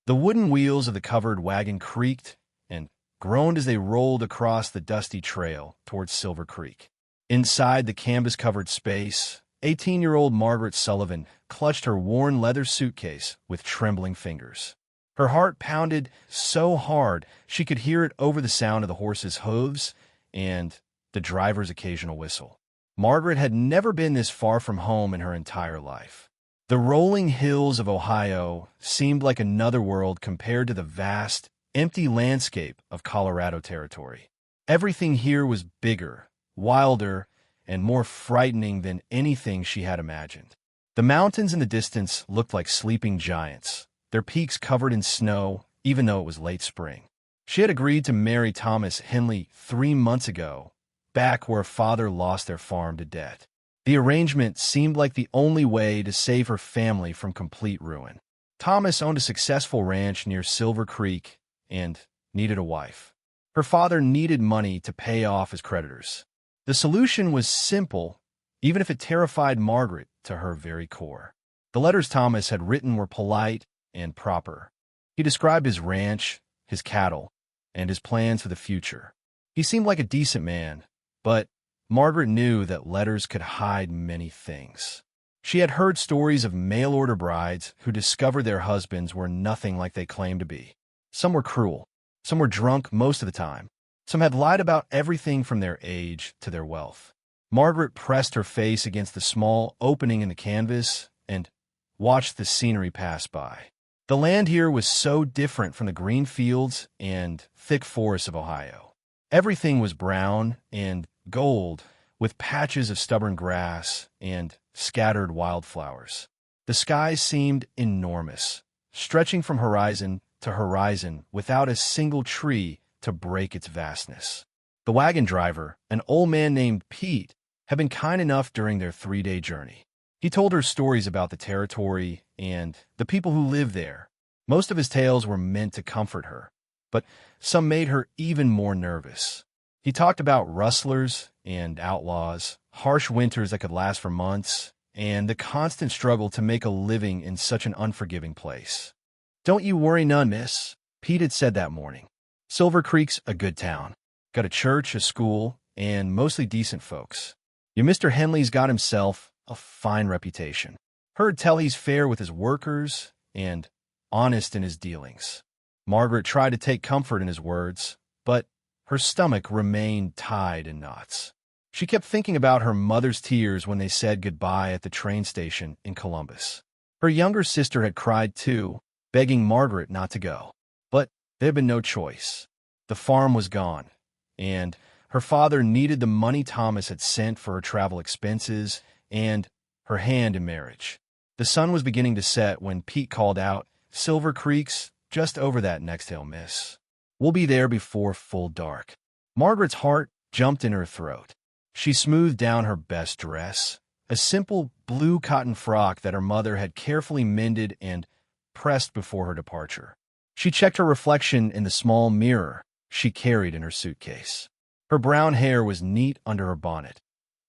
The wooden wheels of the covered wagon creaked and groaned as they rolled across the dusty trail towards Silver Creek. Inside the canvas-covered space, 18-year-old Margaret Sullivan clutched her worn leather suitcase with trembling fingers. Her heart pounded so hard she could hear it over the sound of the horse's hooves and the driver's occasional whistle. Margaret had never been this far from home in her entire life. The rolling hills of Ohio seemed like another world compared to the vast, empty landscape of Colorado Territory. Everything here was bigger, wilder, and more frightening than anything she had imagined. The mountains in the distance looked like sleeping giants, their peaks covered in snow, even though it was late spring. She had agreed to marry Thomas Henley 3 months ago, back where her father lost their farm to debt. The arrangement seemed like the only way to save her family from complete ruin. Thomas owned a successful ranch near Silver Creek and needed a wife. Her father needed money to pay off his creditors. The solution was simple, even if it terrified Margaret to her very core. The letters Thomas had written were polite and proper. He described his ranch, his cattle, and his plans for the future. He seemed like a decent man, but Margaret knew that letters could hide many things. She had heard stories of mail-order brides who discovered their husbands were nothing like they claimed to be. Some were cruel. Some were drunk most of the time. Some had lied about everything from their age to their wealth. Margaret pressed her face against the small opening in the canvas and watched the scenery pass by. The land here was so different from the green fields and thick forests of Ohio. Everything was brown and gold, with patches of stubborn grass and scattered wildflowers. The sky seemed enormous, stretching from horizon to horizon without a single tree to break its vastness. The wagon driver, an old man named Pete, had been kind enough during their 3-day journey. He told her stories about the territory and the people who lived there. Most of his tales were meant to comfort her, but some made her even more nervous. He talked about rustlers and outlaws, harsh winters that could last for months, and the constant struggle to make a living in such an unforgiving place. "Don't you worry none, miss," Pete had said that morning. "Silver Creek's a good town. Got a church, a school, and mostly decent folks. Your Mr. Henley's got himself a fine reputation. Heard tell he's fair with his workers and honest in his dealings." Margaret tried to take comfort in his words, but her stomach remained tied in knots. She kept thinking about her mother's tears when they said goodbye at the train station in Columbus. Her younger sister had cried too, begging Margaret not to go. But there had been no choice. The farm was gone, and her father needed the money Thomas had sent for her travel expenses and her hand in marriage. The sun was beginning to set when Pete called out, "Silver Creek's just over that next hill, miss. We'll be there before full dark." Margaret's heart jumped in her throat. She smoothed down her best dress, a simple blue cotton frock that her mother had carefully mended and pressed before her departure. She checked her reflection in the small mirror she carried in her suitcase. Her brown hair was neat under her bonnet,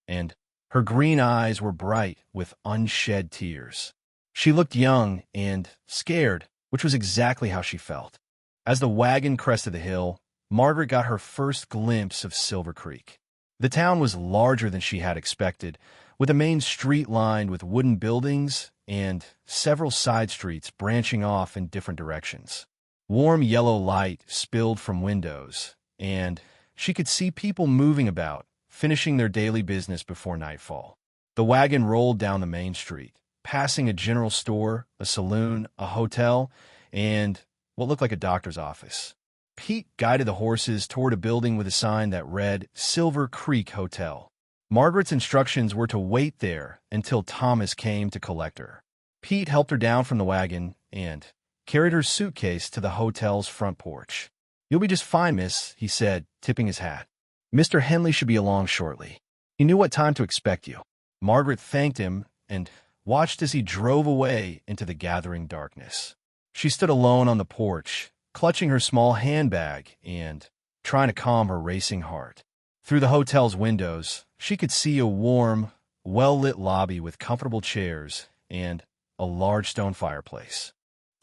and her green eyes were bright with unshed tears. She looked young and scared, which was exactly how she felt. As the wagon crested the hill, Margaret got her first glimpse of Silver Creek. The town was larger than she had expected, with a main street lined with wooden buildings and several side streets branching off in different directions. Warm yellow light spilled from windows, and she could see people moving about, finishing their daily business before nightfall. The wagon rolled down the main street, passing a general store, a saloon, a hotel, and what looked like a doctor's office. Pete guided the horses toward a building with a sign that read Silver Creek Hotel. Margaret's instructions were to wait there until Thomas came to collect her. Pete helped her down from the wagon and carried her suitcase to the hotel's front porch. "You'll be just fine, miss," he said, tipping his hat. "Mr. Henley should be along shortly. He knew what time to expect you." Margaret thanked him and watched as he drove away into the gathering darkness. She stood alone on the porch, clutching her small handbag and trying to calm her racing heart. Through the hotel's windows, she could see a warm, well-lit lobby with comfortable chairs and a large stone fireplace.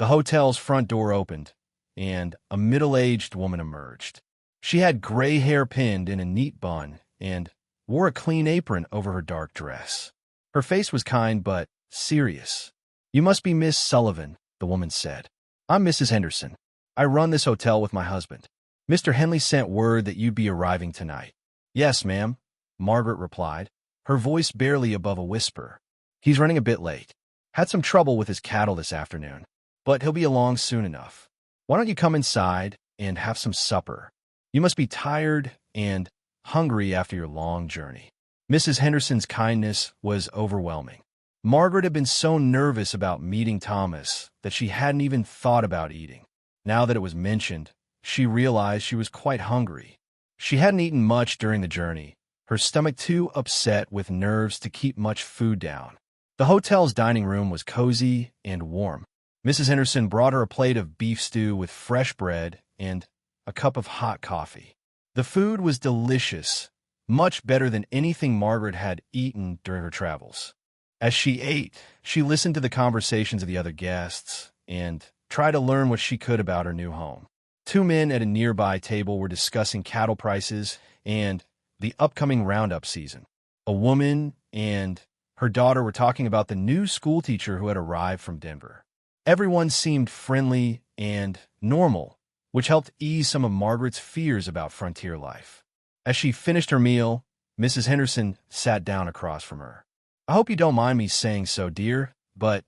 The hotel's front door opened, and a middle-aged woman emerged. She had gray hair pinned in a neat bun and wore a clean apron over her dark dress. Her face was kind but serious. "You must be Miss Sullivan," the woman said. "I'm Mrs. Henderson. I run this hotel with my husband. Mr. Henley sent word that you'd be arriving tonight." "Yes, ma'am," Margaret replied, her voice barely above a whisper. "He's running a bit late. Had some trouble with his cattle this afternoon, but he'll be along soon enough. Why don't you come inside and have some supper? You must be tired and hungry after your long journey." Mrs. Henderson's kindness was overwhelming. Margaret had been so nervous about meeting Thomas that she hadn't even thought about eating. Now that it was mentioned, she realized she was quite hungry. She hadn't eaten much during the journey, her stomach too upset with nerves to keep much food down. The hotel's dining room was cozy and warm. Mrs. Henderson brought her a plate of beef stew with fresh bread and a cup of hot coffee. The food was delicious, much better than anything Margaret had eaten during her travels. As she ate, she listened to the conversations of the other guests and tried to learn what she could about her new home. Two men at a nearby table were discussing cattle prices and the upcoming roundup season. A woman and her daughter were talking about the new schoolteacher who had arrived from Denver. Everyone seemed friendly and normal, which helped ease some of Margaret's fears about frontier life. As she finished her meal, Mrs. Henderson sat down across from her. "I hope you don't mind me saying so, dear, but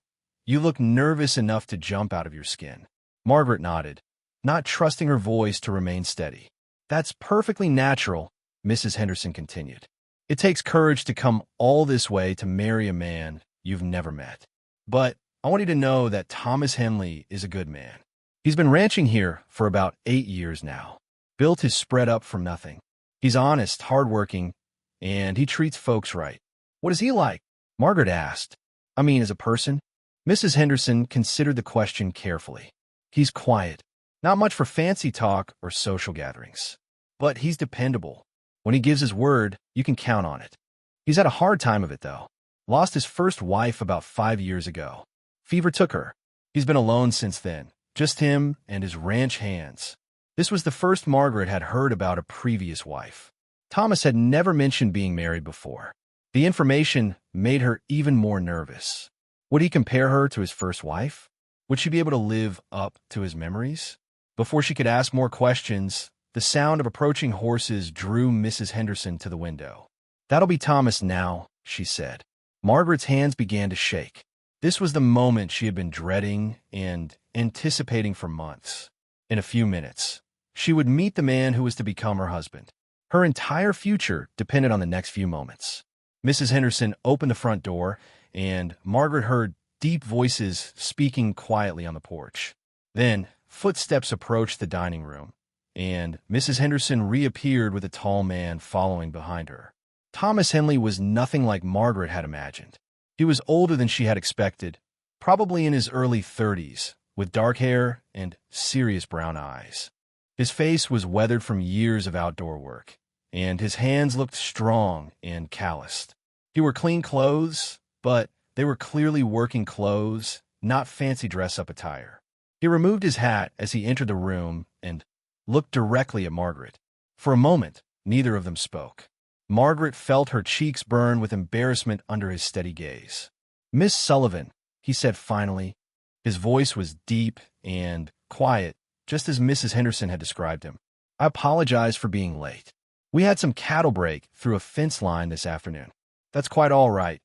you look nervous enough to jump out of your skin." Margaret nodded, not trusting her voice to remain steady. "That's perfectly natural," Mrs. Henderson continued. "It takes courage to come all this way to marry a man you've never met. But I want you to know that Thomas Henley is a good man. He's been ranching here for about 8 years now. Built his spread up from nothing. He's honest, hardworking, and he treats folks right." "What is he like?" Margaret asked. "I mean, as a person?" Mrs. Henderson considered the question carefully. "He's quiet. Not much for fancy talk or social gatherings. But he's dependable. When he gives his word, you can count on it. He's had a hard time of it, though. Lost his first wife about 5 years ago. Fever took her. He's been alone since then. Just him and his ranch hands." This was the first Margaret had heard about a previous wife. Thomas had never mentioned being married before. The information made her even more nervous. Would he compare her to his first wife? Would she be able to live up to his memories? Before she could ask more questions, the sound of approaching horses drew Mrs. Henderson to the window. "That'll be Thomas now," she said. Margaret's hands began to shake. This was the moment she had been dreading and anticipating for months. In a few minutes, she would meet the man who was to become her husband. Her entire future depended on the next few moments. Mrs. Henderson opened the front door, and Margaret heard deep voices speaking quietly on the porch. Then, footsteps approached the dining room, and Mrs. Henderson reappeared with a tall man following behind her. Thomas Henley was nothing like Margaret had imagined. He was older than she had expected, probably in his early 30s, with dark hair and serious brown eyes. His face was weathered from years of outdoor work, and his hands looked strong and calloused. He wore clean clothes, but they were clearly working clothes, not fancy dress-up attire. He removed his hat as he entered the room and looked directly at Margaret. For a moment, neither of them spoke. Margaret felt her cheeks burn with embarrassment under his steady gaze. "Miss Sullivan," he said finally. His voice was deep and quiet, just as Mrs. Henderson had described him. "I apologize for being late. We had some cattle break through a fence line this afternoon." "That's quite all right,"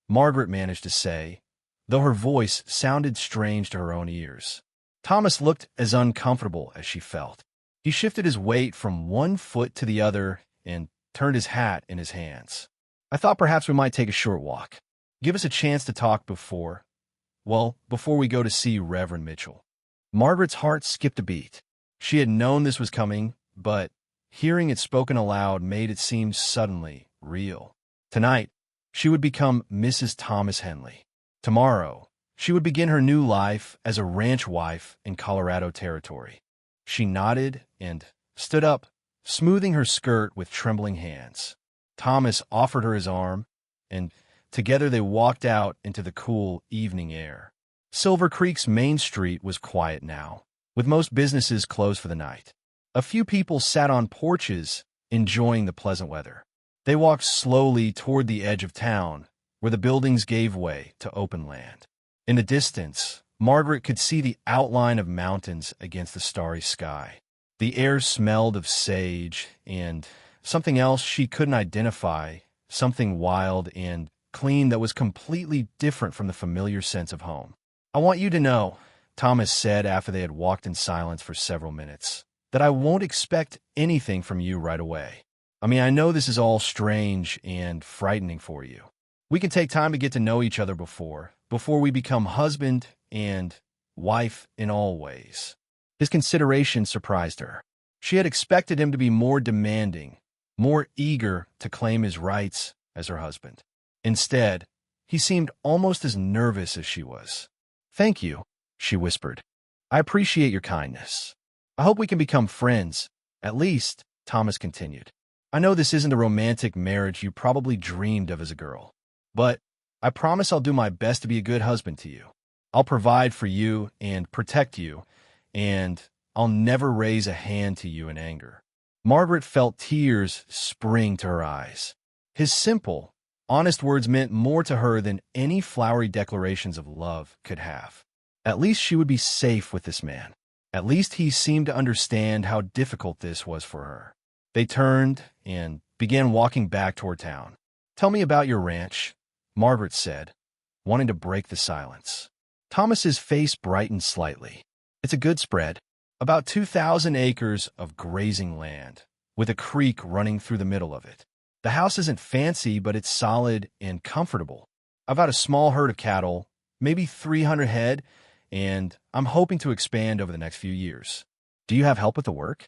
Margaret managed to say, though her voice sounded strange to her own ears. Thomas looked as uncomfortable as she felt. He shifted his weight from one foot to the other and turned his hat in his hands. "I thought perhaps we might take a short walk. Give us a chance to talk before we go to see Reverend Mitchell." Margaret's heart skipped a beat. She had known this was coming, but hearing it spoken aloud made it seem suddenly real. Tonight, she would become Mrs. Thomas Henley. Tomorrow, she would begin her new life as a ranch wife in Colorado Territory. She nodded and stood up, smoothing her skirt with trembling hands. Thomas offered her his arm, and together they walked out into the cool evening air. Silver Creek's main street was quiet now, with most businesses closed for the night. A few people sat on porches, enjoying the pleasant weather. They walked slowly toward the edge of town, where the buildings gave way to open land. In the distance, Margaret could see the outline of mountains against the starry sky. The air smelled of sage and something else she couldn't identify, something wild and clean that was completely different from the familiar sense of home. "I want you to know," Thomas said after they had walked in silence for several minutes, "that I won't expect anything from you right away. I know this is all strange and frightening for you. We can take time to get to know each other before we become husband and wife in all ways." His consideration surprised her. She had expected him to be more demanding, more eager to claim his rights as her husband. Instead, he seemed almost as nervous as she was. "Thank you," she whispered. "I appreciate your kindness. I hope we can become friends, at least," Thomas continued. "I know this isn't the romantic marriage you probably dreamed of as a girl, but I promise I'll do my best to be a good husband to you. I'll provide for you and protect you, and I'll never raise a hand to you in anger." Margaret felt tears spring to her eyes. His simple, honest words meant more to her than any flowery declarations of love could have. At least she would be safe with this man. At least he seemed to understand how difficult this was for her. They turned and began walking back toward town. "Tell me about your ranch," Margaret said, wanting to break the silence. Thomas's face brightened slightly. "It's a good spread. About 2,000 acres of grazing land, with a creek running through the middle of it. The house isn't fancy, but it's solid and comfortable. I've got a small herd of cattle, maybe 300 head, and I'm hoping to expand over the next few years." "Do you have help with the work?"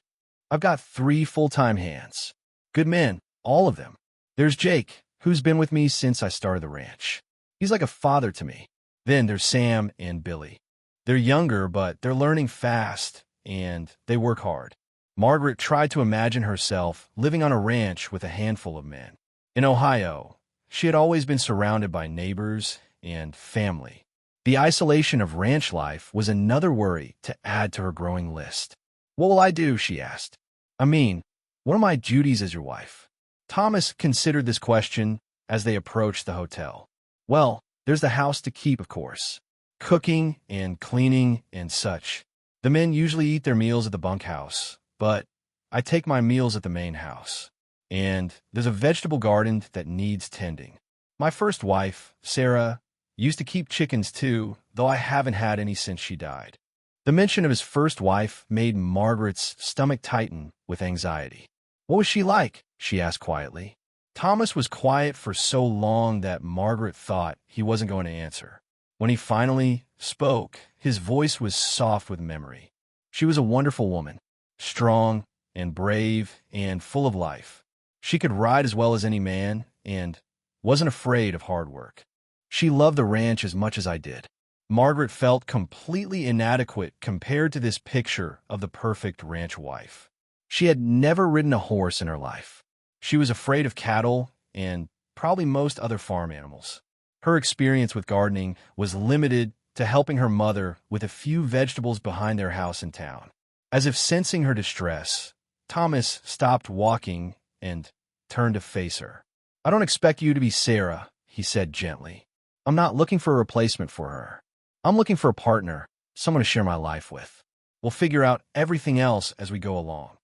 "I've got 3 full-time hands. Good men, all of them. There's Jake, who's been with me since I started the ranch. He's like a father to me. Then there's Sam and Billy. They're younger, but they're learning fast, and they work hard." Margaret tried to imagine herself living on a ranch with a handful of men. In Ohio, she had always been surrounded by neighbors and family. The isolation of ranch life was another worry to add to her growing list. "What will I do?" she asked. What are my duties as your wife?" Thomas considered this question as they approached the hotel. "Well, there's the house to keep, of course. Cooking and cleaning and such. The men usually eat their meals at the bunkhouse, but I take my meals at the main house. And there's a vegetable garden that needs tending. My first wife, Sarah, used to keep chickens too, though I haven't had any since she died." The mention of his first wife made Margaret's stomach tighten with anxiety. "What was she like?" she asked quietly. Thomas was quiet for so long that Margaret thought he wasn't going to answer. When he finally spoke, his voice was soft with memory. "She was a wonderful woman, strong and brave and full of life. She could ride as well as any man and wasn't afraid of hard work. She loved the ranch as much as I did." Margaret felt completely inadequate compared to this picture of the perfect ranch wife. She had never ridden a horse in her life. She was afraid of cattle and probably most other farm animals. Her experience with gardening was limited to helping her mother with a few vegetables behind their house in town. As if sensing her distress, Thomas stopped walking and turned to face her. "I don't expect you to be Sarah," he said gently. "I'm not looking for a replacement for her. I'm looking for a partner, someone to share my life with. We'll figure out everything else as we go along."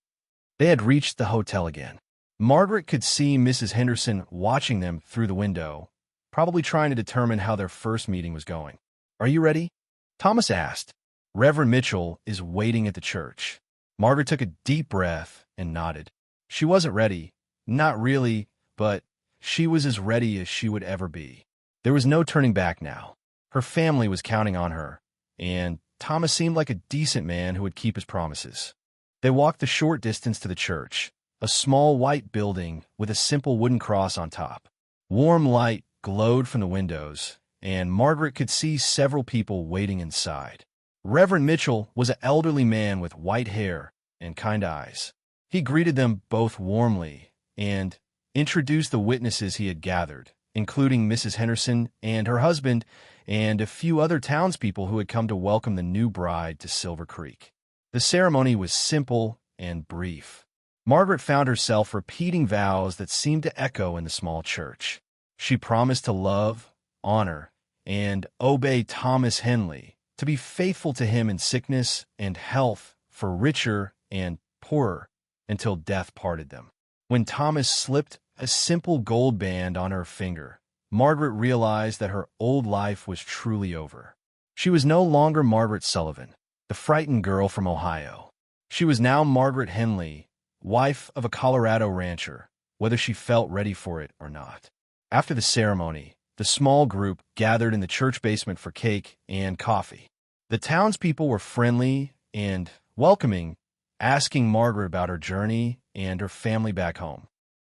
They had reached the hotel again. Margaret could see Mrs. Henderson watching them through the window, probably trying to determine how their first meeting was going. "Are you ready?" Thomas asked. "Reverend Mitchell is waiting at the church." Margaret took a deep breath and nodded. She wasn't ready. Not really, but she was as ready as she would ever be. There was no turning back now. Her family was counting on her, and Thomas seemed like a decent man who would keep his promises. They walked the short distance to the church, a small white building with a simple wooden cross on top. Warm light glowed from the windows, and Margaret could see several people waiting inside. Reverend Mitchell was an elderly man with white hair and kind eyes. He greeted them both warmly and introduced the witnesses he had gathered, including Mrs. Henderson and her husband and a few other townspeople who had come to welcome the new bride to Silver Creek. The ceremony was simple and brief. Margaret found herself repeating vows that seemed to echo in the small church. She promised to love, honor, and obey Thomas Henley, to be faithful to him in sickness and health, for richer and poorer, until death parted them. When Thomas slipped a simple gold band on her finger, Margaret realized that her old life was truly over. She was no longer Margaret Sullivan, the frightened girl from Ohio. She was now Margaret Henley, wife of a Colorado rancher, whether she felt ready for it or not. After the ceremony, the small group gathered in the church basement for cake and coffee. The townspeople were friendly and welcoming, asking Margaret about her journey and her family back home.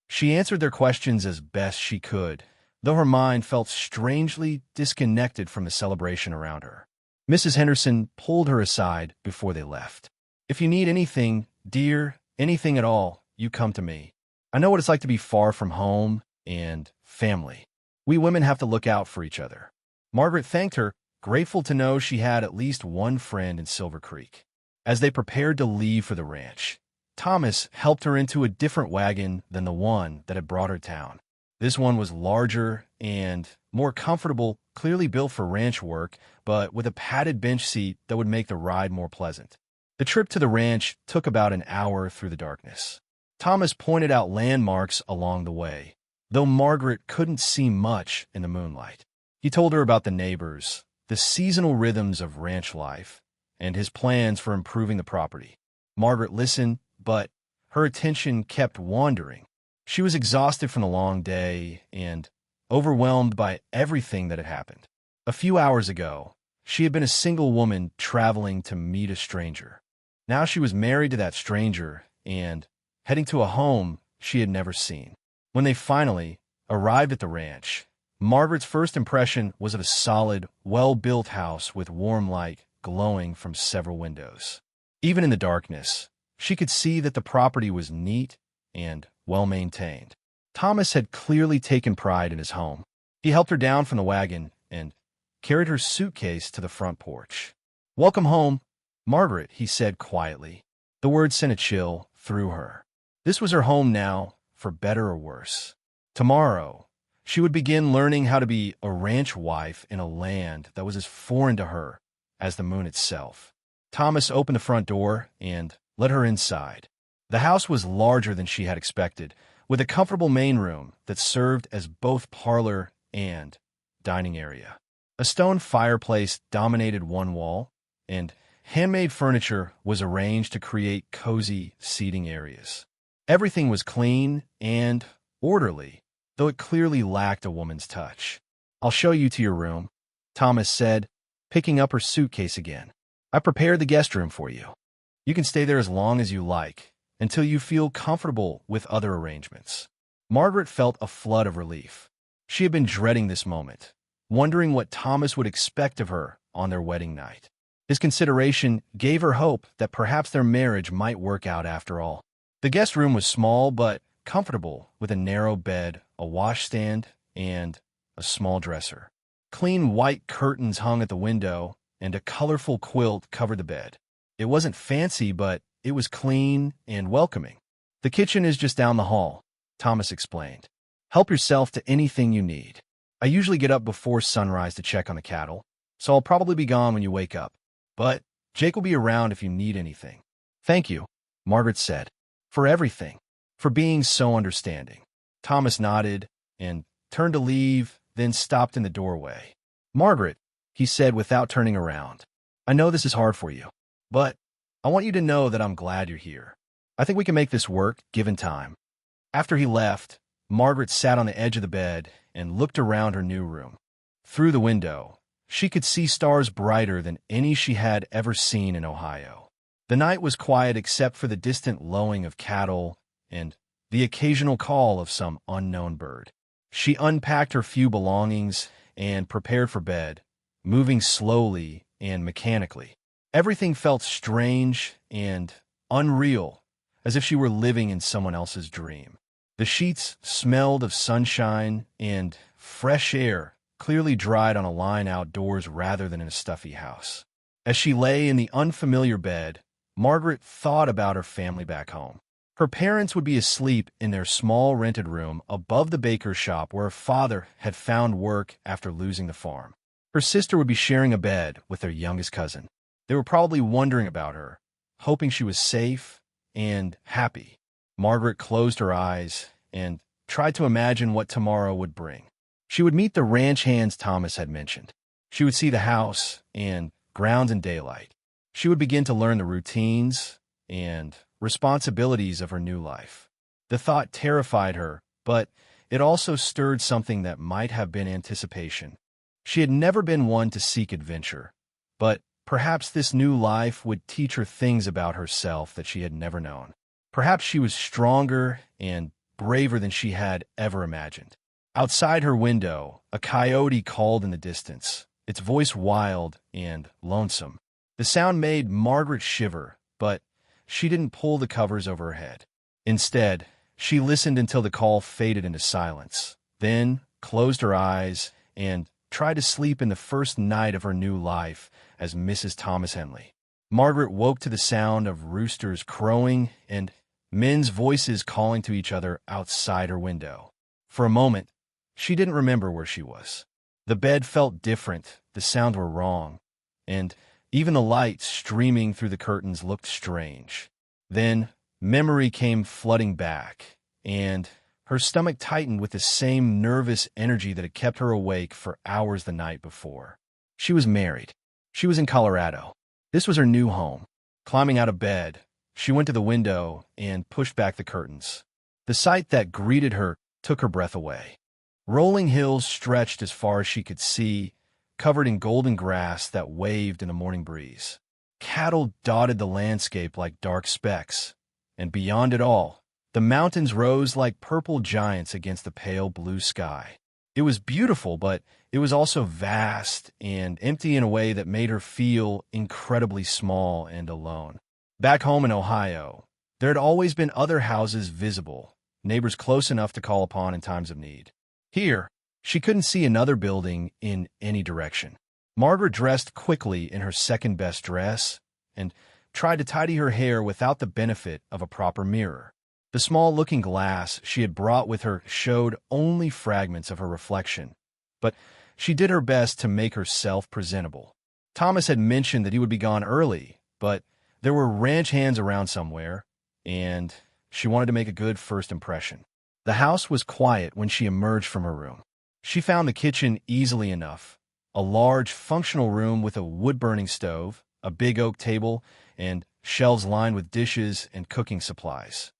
She answered their questions as best she could, though her mind felt strangely disconnected from the celebration around her. Mrs. Henderson pulled her aside before they left. "If you need anything, dear, anything at all, you come to me. I know what it's like to be far from home and family. We women have to look out for each other." Margaret thanked her, grateful to know she had at least one friend in Silver Creek. As they prepared to leave for the ranch, Thomas helped her into a different wagon than the one that had brought her down. This one was larger and more comfortable, clearly built for ranch work, but with a padded bench seat that would make the ride more pleasant. The trip to the ranch took about an hour through the darkness. Thomas pointed out landmarks along the way, though Margaret couldn't see much in the moonlight. He told her about the neighbors, the seasonal rhythms of ranch life, and his plans for improving the property. Margaret listened, but her attention kept wandering. She was exhausted from the long day and overwhelmed by everything that had happened. A few hours ago, she had been a single woman traveling to meet a stranger. Now she was married to that stranger and heading to a home she had never seen. When they finally arrived at the ranch, Margaret's first impression was of a solid, well-built house with warm light glowing from several windows. Even in the darkness, she could see that the property was neat and well-maintained. Thomas had clearly taken pride in his home. He helped her down from the wagon and carried her suitcase to the front porch. "Welcome home, Margaret," he said quietly. The words sent a chill through her. This was her home now, for better or worse. Tomorrow, she would begin learning how to be a ranch wife in a land that was as foreign to her as the moon itself. Thomas opened the front door and let her inside. The house was larger than she had expected, with a comfortable main room that served as both parlor and dining area. A stone fireplace dominated one wall, and handmade furniture was arranged to create cozy seating areas. Everything was clean and orderly, though it clearly lacked a woman's touch. "I'll show you to your room," Thomas said, picking up her suitcase again. "I prepared the guest room for you. You can stay there as long as you like, until you feel comfortable with other arrangements." Margaret felt a flood of relief. She had been dreading this moment, wondering what Thomas would expect of her on their wedding night. His consideration gave her hope that perhaps their marriage might work out after all. The guest room was small but comfortable, with a narrow bed, a washstand, and a small dresser. Clean white curtains hung at the window, and a colorful quilt covered the bed. It wasn't fancy, but it was clean and welcoming. "The kitchen is just down the hall," Thomas explained. "Help yourself to anything you need. I usually get up before sunrise to check on the cattle, so I'll probably be gone when you wake up. But Jake will be around if you need anything." "Thank you," Margaret said, "for everything, for being so understanding." Thomas nodded and turned to leave, then stopped in the doorway. "Margaret," he said without turning around, "I know this is hard for you, but I want you to know that I'm glad you're here. I think we can make this work, given time." After he left, Margaret sat on the edge of the bed and looked around her new room. Through the window, she could see stars brighter than any she had ever seen in Ohio. The night was quiet except for the distant lowing of cattle and the occasional call of some unknown bird. She unpacked her few belongings and prepared for bed, moving slowly and mechanically. Everything felt strange and unreal, as if she were living in someone else's dream. The sheets smelled of sunshine and fresh air clearly dried on a line outdoors rather than in a stuffy house. As she lay in the unfamiliar bed, Margaret thought about her family back home. Her parents would be asleep in their small rented room above the baker's shop where her father had found work after losing the farm. Her sister would be sharing a bed with their youngest cousin. They were probably wondering about her, hoping she was safe and happy. Margaret closed her eyes and tried to imagine what tomorrow would bring. She would meet the ranch hands Thomas had mentioned. She would see the house and grounds in daylight. She would begin to learn the routines and responsibilities of her new life. The thought terrified her, but it also stirred something that might have been anticipation. She had never been one to seek adventure, but perhaps this new life would teach her things about herself that she had never known. Perhaps she was stronger and braver than she had ever imagined. Outside her window, a coyote called in the distance, its voice wild and lonesome. The sound made Margaret shiver, but she didn't pull the covers over her head. Instead, she listened until the call faded into silence, then closed her eyes and tried to sleep in the first night of her new life as Mrs. Thomas Henley. Margaret woke to the sound of roosters crowing and men's voices calling to each other outside her window. For a moment, she didn't remember where she was. The bed felt different, the sounds were wrong, and even the light streaming through the curtains looked strange. Then memory came flooding back, and her stomach tightened with the same nervous energy that had kept her awake for hours the night before. She was married. She was in Colorado. This was her new home. Climbing out of bed, she went to the window and pushed back the curtains. The sight that greeted her took her breath away. Rolling hills stretched as far as she could see, covered in golden grass that waved in the morning breeze. Cattle dotted the landscape like dark specks, and beyond it all, the mountains rose like purple giants against the pale blue sky. It was beautiful, but it was also vast and empty in a way that made her feel incredibly small and alone. Back home in Ohio, there had always been other houses visible, neighbors close enough to call upon in times of need. Here, she couldn't see another building in any direction. Margaret dressed quickly in her second-best dress and tried to tidy her hair without the benefit of a proper mirror. The small looking glass she had brought with her showed only fragments of her reflection, but she did her best to make herself presentable. Thomas had mentioned that he would be gone early, but there were ranch hands around somewhere, and she wanted to make a good first impression. The house was quiet when she emerged from her room. She found the kitchen easily enough, a large, functional room with a wood-burning stove, a big oak table, and shelves lined with dishes and cooking supplies.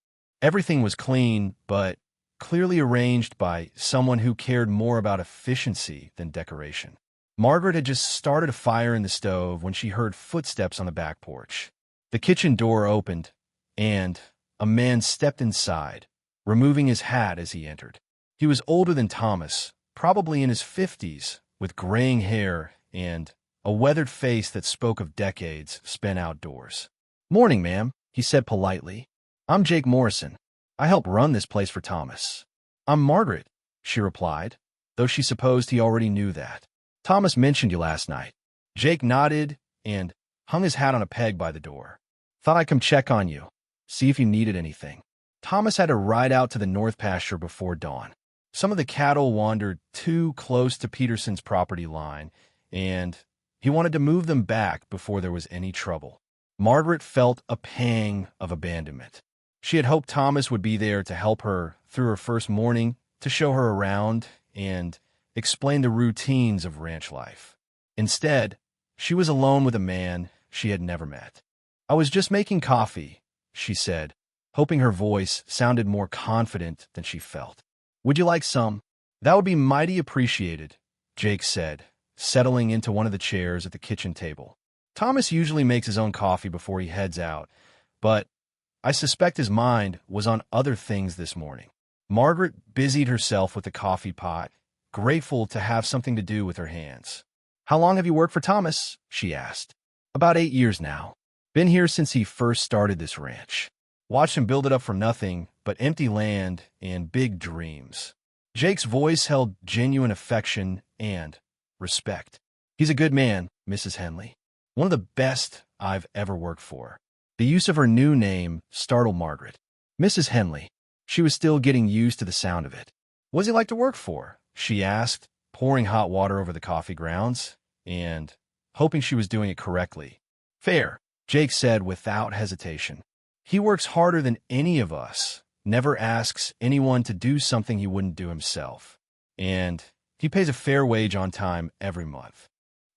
Everything was clean, but clearly arranged by someone who cared more about efficiency than decoration. Margaret had just started a fire in the stove when she heard footsteps on the back porch. The kitchen door opened, and a man stepped inside, removing his hat as he entered. He was older than Thomas, probably in his 50s, with graying hair and a weathered face that spoke of decades spent outdoors. "Morning, ma'am," he said politely. "I'm Jake Morrison. I help run this place for Thomas." "I'm Margaret," she replied, though she supposed he already knew that. "Thomas mentioned you last night." Jake nodded and hung his hat on a peg by the door. "Thought I'd come check on you, see if you needed anything." Thomas had to ride out to the north pasture before dawn. Some of the cattle wandered too close to Peterson's property line, and he wanted to move them back before there was any trouble. Margaret felt a pang of abandonment. She had hoped Thomas would be there to help her through her first morning, to show her around and explain the routines of ranch life. Instead, she was alone with a man she had never met. "I was just making coffee," she said, hoping her voice sounded more confident than she felt. "Would you like some?" "That would be mighty appreciated," Jake said, settling into one of the chairs at the kitchen table. Thomas usually makes his own coffee before he heads out, but I suspect his mind was on other things this morning. Margaret busied herself with the coffee pot, grateful to have something to do with her hands. "How long have you worked for Thomas?" she asked. "About 8 years now. Been here since he first started this ranch. Watched him build it up from nothing but empty land and big dreams. Jake's voice held genuine affection and respect. "He's a good man, Mrs. Henley. One of the best I've ever worked for." The use of her new name startled Margaret. Mrs. Henley. She was still getting used to the sound of it. "What does he like to work for?" she asked, pouring hot water over the coffee grounds and hoping she was doing it correctly. "Fair," Jake said without hesitation. "He works harder than any of us, never asks anyone to do something he wouldn't do himself, and he pays a fair wage on time every month.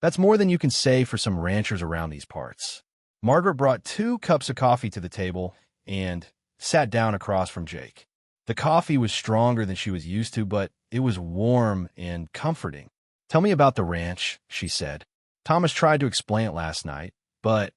That's more than you can say for some ranchers around these parts." Margaret brought 2 cups of coffee to the table and sat down across from Jake. The coffee was stronger than she was used to, but it was warm and comforting. "Tell me about the ranch," she said. "Thomas tried to explain it last night, but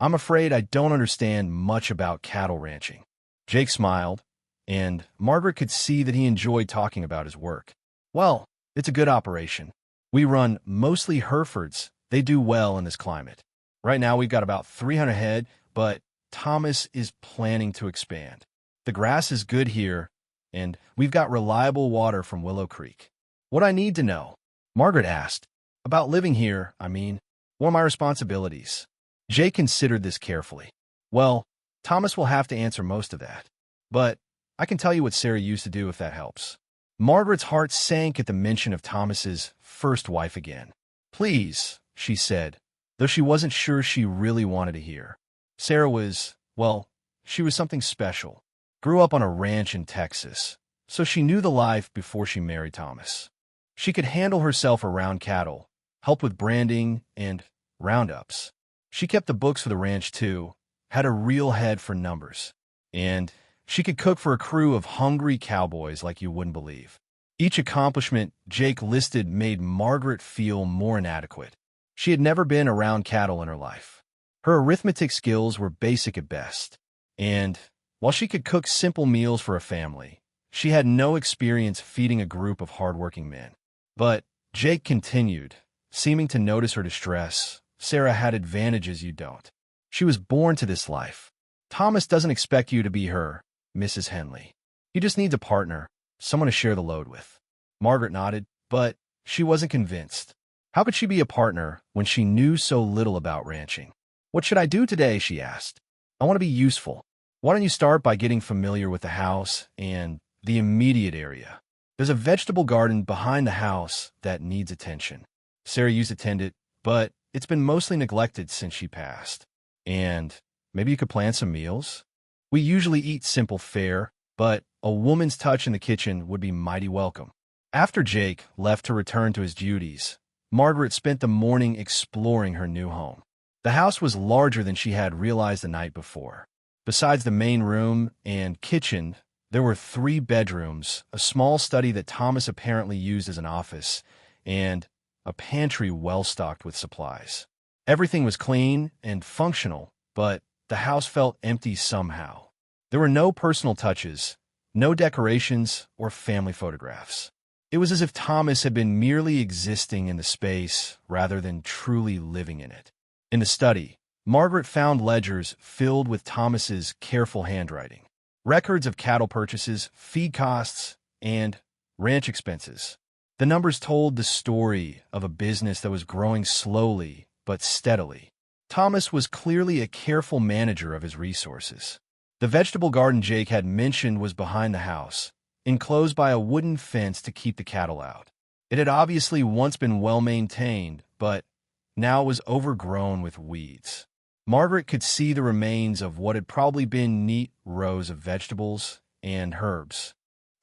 I'm afraid I don't understand much about cattle ranching." Jake smiled, and Margaret could see that he enjoyed talking about his work. "Well, it's a good operation. We run mostly Herefords. They do well in this climate. Right now we've got about 300 head, but Thomas is planning to expand. The grass is good here, and we've got reliable water from Willow Creek." "What I need to know?" Margaret asked. "About living here, I mean. What are my responsibilities?" Jake considered this carefully. "Well, Thomas will have to answer most of that, but I can tell you what Sarah used to do if that helps." Margaret's heart sank at the mention of Thomas's first wife again. "Please," she said, though she wasn't sure she really wanted to hear. "Sarah was, well, she was something special. Grew up on a ranch in Texas, so she knew the life before she married Thomas. She could handle herself around cattle, help with branding and roundups. She kept the books for the ranch too, had a real head for numbers, and she could cook for a crew of hungry cowboys like you wouldn't believe." Each accomplishment Jake listed made Margaret feel more inadequate. She had never been around cattle in her life. Her arithmetic skills were basic at best, and while she could cook simple meals for a family, she had no experience feeding a group of hardworking men. But Jake continued, seeming to notice her distress. "Sarah had advantages you don't. She was born to this life. Thomas doesn't expect you to be her, Mrs. Henley. He just needs a partner, someone to share the load with." Margaret nodded, but she wasn't convinced. How could she be a partner when she knew so little about ranching? "What should I do today?" she asked. "I want to be useful. Why don't you start by getting familiar with the house and the immediate area? There's a vegetable garden behind the house that needs attention. Sarah used to tend it, but it's been mostly neglected since she passed. And maybe you could plan some meals. We usually eat simple fare, but a woman's touch in the kitchen would be mighty welcome." After Jake left to return to his duties, Margaret spent the morning exploring her new home. The house was larger than she had realized the night before. Besides the main room and kitchen, there were 3 bedrooms, a small study that Thomas apparently used as an office, and a pantry well-stocked with supplies. Everything was clean and functional, but the house felt empty somehow. There were no personal touches, no decorations or family photographs. It was as if Thomas had been merely existing in the space rather than truly living in it. In the study, Margaret found ledgers filled with Thomas's careful handwriting, records of cattle purchases, feed costs, and ranch expenses. The numbers told the story of a business that was growing slowly but steadily. Thomas was clearly a careful manager of his resources. The vegetable garden Jake had mentioned was behind the house, enclosed by a wooden fence to keep the cattle out. It had obviously once been well-maintained, but now was overgrown with weeds. Margaret could see the remains of what had probably been neat rows of vegetables and herbs.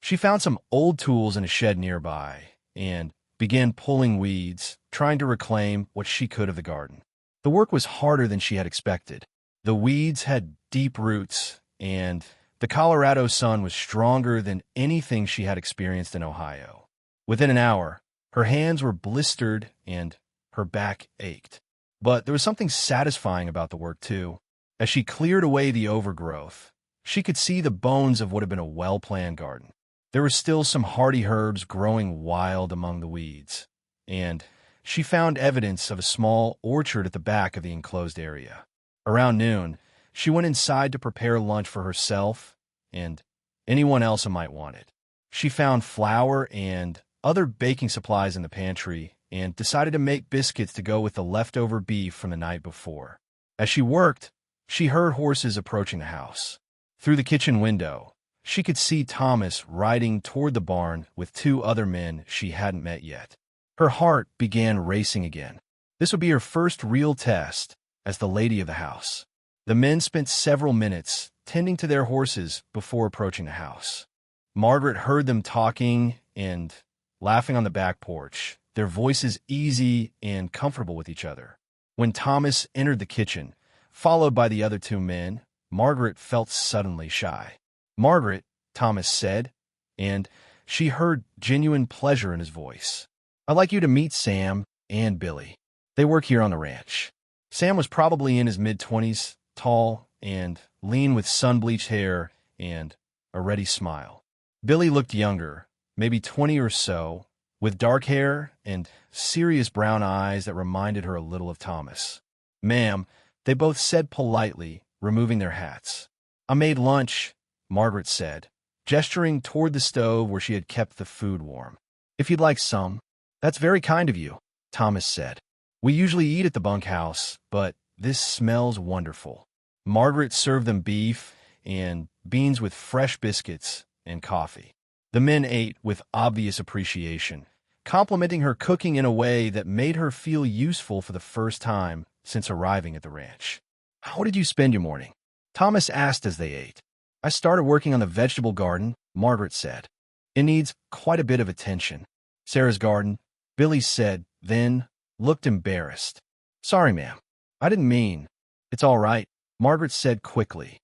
She found some old tools in a shed nearby and began pulling weeds, trying to reclaim what she could of the garden. The work was harder than she had expected. The weeds had deep roots, and the Colorado sun was stronger than anything she had experienced in Ohio. Within an hour, her hands were blistered and her back ached. But there was something satisfying about the work, too. As she cleared away the overgrowth, she could see the bones of what had been a well-planned garden. There were still some hardy herbs growing wild among the weeds, and she found evidence of a small orchard at the back of the enclosed area. Around noon, she went inside to prepare lunch for herself and anyone else who might want it. She found flour and other baking supplies in the pantry and decided to make biscuits to go with the leftover beef from the night before. As she worked, she heard horses approaching the house. Through the kitchen window, she could see Thomas riding toward the barn with two other men she hadn't met yet. Her heart began racing again. This would be her first real test as the lady of the house. The men spent several minutes tending to their horses before approaching the house. Margaret heard them talking and laughing on the back porch, their voices easy and comfortable with each other. When Thomas entered the kitchen, followed by the other two men, Margaret felt suddenly shy. "Margaret," Thomas said, and she heard genuine pleasure in his voice. "I'd like you to meet Sam and Billy. They work here on the ranch." Sam was probably in his mid-20s, tall and lean with sun-bleached hair and a ready smile. Billy looked younger, maybe 20 or so, with dark hair and serious brown eyes that reminded her a little of Thomas. "Ma'am," they both said politely, removing their hats. "I made lunch," Margaret said, gesturing toward the stove where she had kept the food warm. "If you'd like some." "That's very kind of you," Thomas said. "We usually eat at the bunkhouse, but this smells wonderful." Margaret served them beef and beans with fresh biscuits and coffee. The men ate with obvious appreciation, complimenting her cooking in a way that made her feel useful for the first time since arriving at the ranch. "How did you spend your morning?" Thomas asked as they ate. "I started working on the vegetable garden," Margaret said. "It needs quite a bit of attention." "Sarah's garden," Billy said, then looked embarrassed. "Sorry, ma'am. I didn't mean." "It's all right," Margaret said quickly.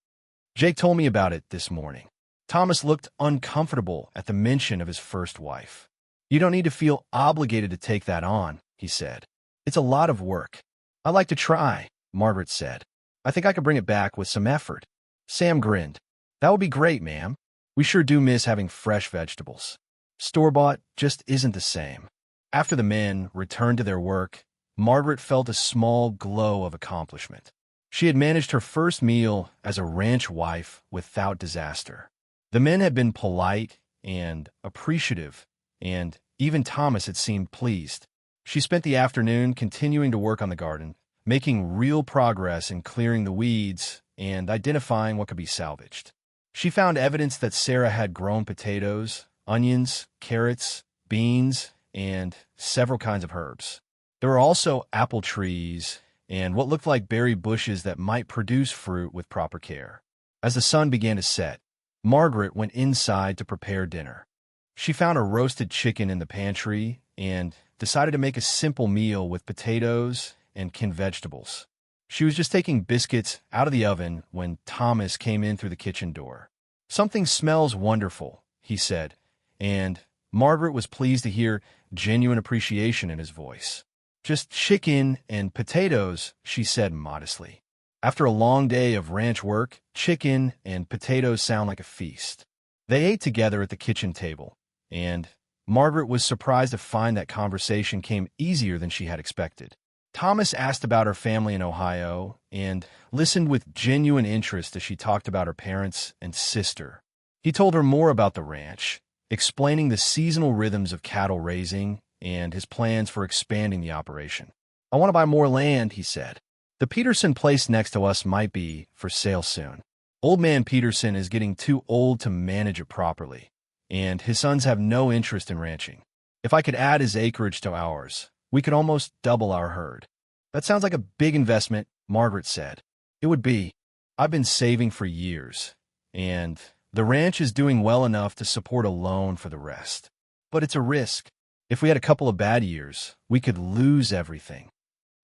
"Jake told me about it this morning." Thomas looked uncomfortable at the mention of his first wife. "You don't need to feel obligated to take that on," he said. "It's a lot of work." "I'd like to try," Margaret said. "I think I could bring it back with some effort." Sam grinned. "That would be great, ma'am. We sure do miss having fresh vegetables. Store-bought just isn't the same." After the men returned to their work, Margaret felt a small glow of accomplishment. She had managed her first meal as a ranch wife without disaster. The men had been polite and appreciative, and even Thomas had seemed pleased. She spent the afternoon continuing to work on the garden, making real progress in clearing the weeds and identifying what could be salvaged. She found evidence that Sarah had grown potatoes, onions, carrots, beans, and several kinds of herbs. There were also apple trees and what looked like berry bushes that might produce fruit with proper care. As the sun began to set, Margaret went inside to prepare dinner. She found a roasted chicken in the pantry and decided to make a simple meal with potatoes and canned vegetables. She was just taking biscuits out of the oven when Thomas came in through the kitchen door. "Something smells wonderful," he said, and Margaret was pleased to hear genuine appreciation in his voice. "Just chicken and potatoes," she said modestly. After a long day of ranch work, chicken and potatoes sound like a feast. They ate together at the kitchen table, and Margaret was surprised to find that conversation came easier than she had expected. Thomas asked about her family in Ohio and listened with genuine interest as she talked about her parents and sister. He told her more about the ranch, explaining the seasonal rhythms of cattle raising and his plans for expanding the operation. "I want to buy more land," he said. "The Peterson place next to us might be for sale soon. Old man Peterson is getting too old to manage it properly, and his sons have no interest in ranching. If I could add his acreage to ours, we could almost double our herd." "That sounds like a big investment," Margaret said. "It would be. I've been saving for years, and the ranch is doing well enough to support a loan for the rest. But it's a risk. If we had a couple of bad years, we could lose everything."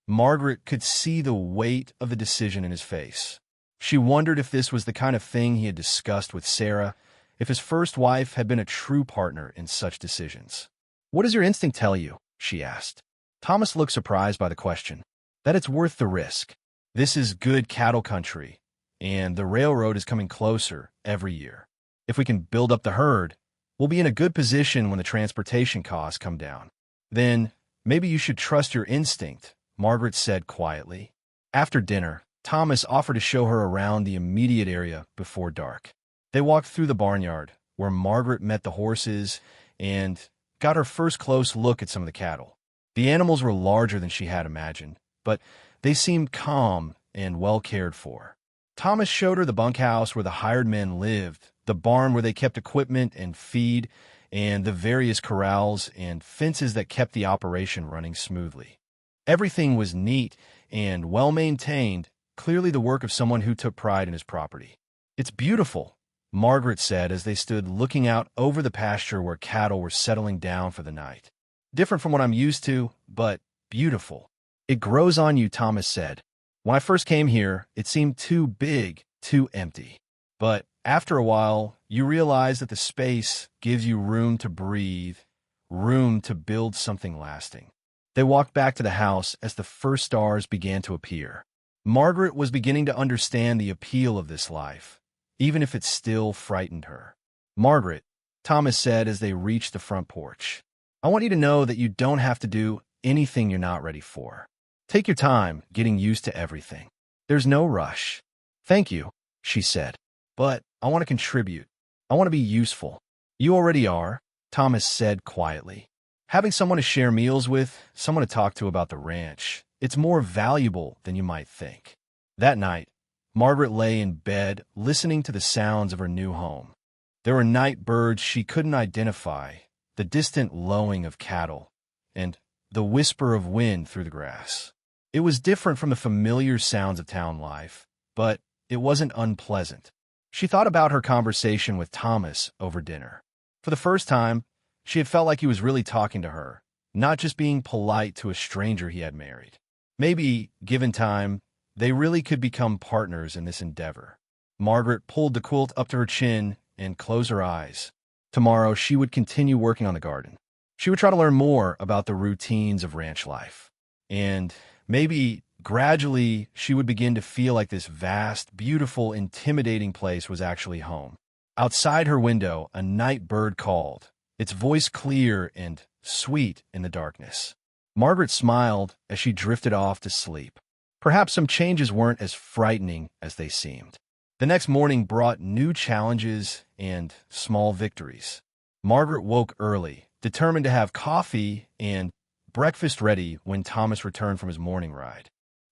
Margaret could see the weight of the decision in his face. She wondered if this was the kind of thing he had discussed with Sarah, if his first wife had been a true partner in such decisions. "What does your instinct tell you?" she asked. Thomas looked surprised by the question. "That it's worth the risk. This is good cattle country, and the railroad is coming closer every year. If we can build up the herd, we'll be in a good position when the transportation costs come down." "Then maybe you should trust your instinct," Margaret said quietly. After dinner, Thomas offered to show her around the immediate area before dark. They walked through the barnyard, where Margaret met the horses and got her first close look at some of the cattle. The animals were larger than she had imagined, but they seemed calm and well cared for. Thomas showed her the bunkhouse where the hired men lived, the barn where they kept equipment and feed, and the various corrals and fences that kept the operation running smoothly. Everything was neat and well-maintained, clearly the work of someone who took pride in his property. "It's beautiful," Margaret said as they stood looking out over the pasture where cattle were settling down for the night. "Different from what I'm used to, but beautiful." "It grows on you," Thomas said. "When I first came here, it seemed too big, too empty. But after a while, you realize that the space gives you room to breathe, room to build something lasting." They walked back to the house as the first stars began to appear. Margaret was beginning to understand the appeal of this life, even if it still frightened her. "Margaret," Thomas said as they reached the front porch, "I want you to know that you don't have to do anything you're not ready for. Take your time getting used to everything. There's no rush." "Thank you," she said. "But I want to contribute. I want to be useful." "You already are," Thomas said quietly. "Having someone to share meals with, someone to talk to about the ranch, it's more valuable than you might think." That night, Margaret lay in bed listening to the sounds of her new home. There were night birds she couldn't identify, the distant lowing of cattle, and the whisper of wind through the grass. It was different from the familiar sounds of town life, but it wasn't unpleasant. She thought about her conversation with Thomas over dinner. For the first time, she had felt like he was really talking to her, not just being polite to a stranger he had married. Maybe, given time, they really could become partners in this endeavor. Margaret pulled the quilt up to her chin and closed her eyes. Tomorrow, she would continue working on the garden. She would try to learn more about the routines of ranch life. And maybe, gradually, she would begin to feel like this vast, beautiful, intimidating place was actually home. Outside her window, a night bird called, its voice clear and sweet in the darkness. Margaret smiled as she drifted off to sleep. Perhaps some changes weren't as frightening as they seemed. The next morning brought new challenges and small victories. Margaret woke early, determined to have coffee and breakfast ready when Thomas returned from his morning ride.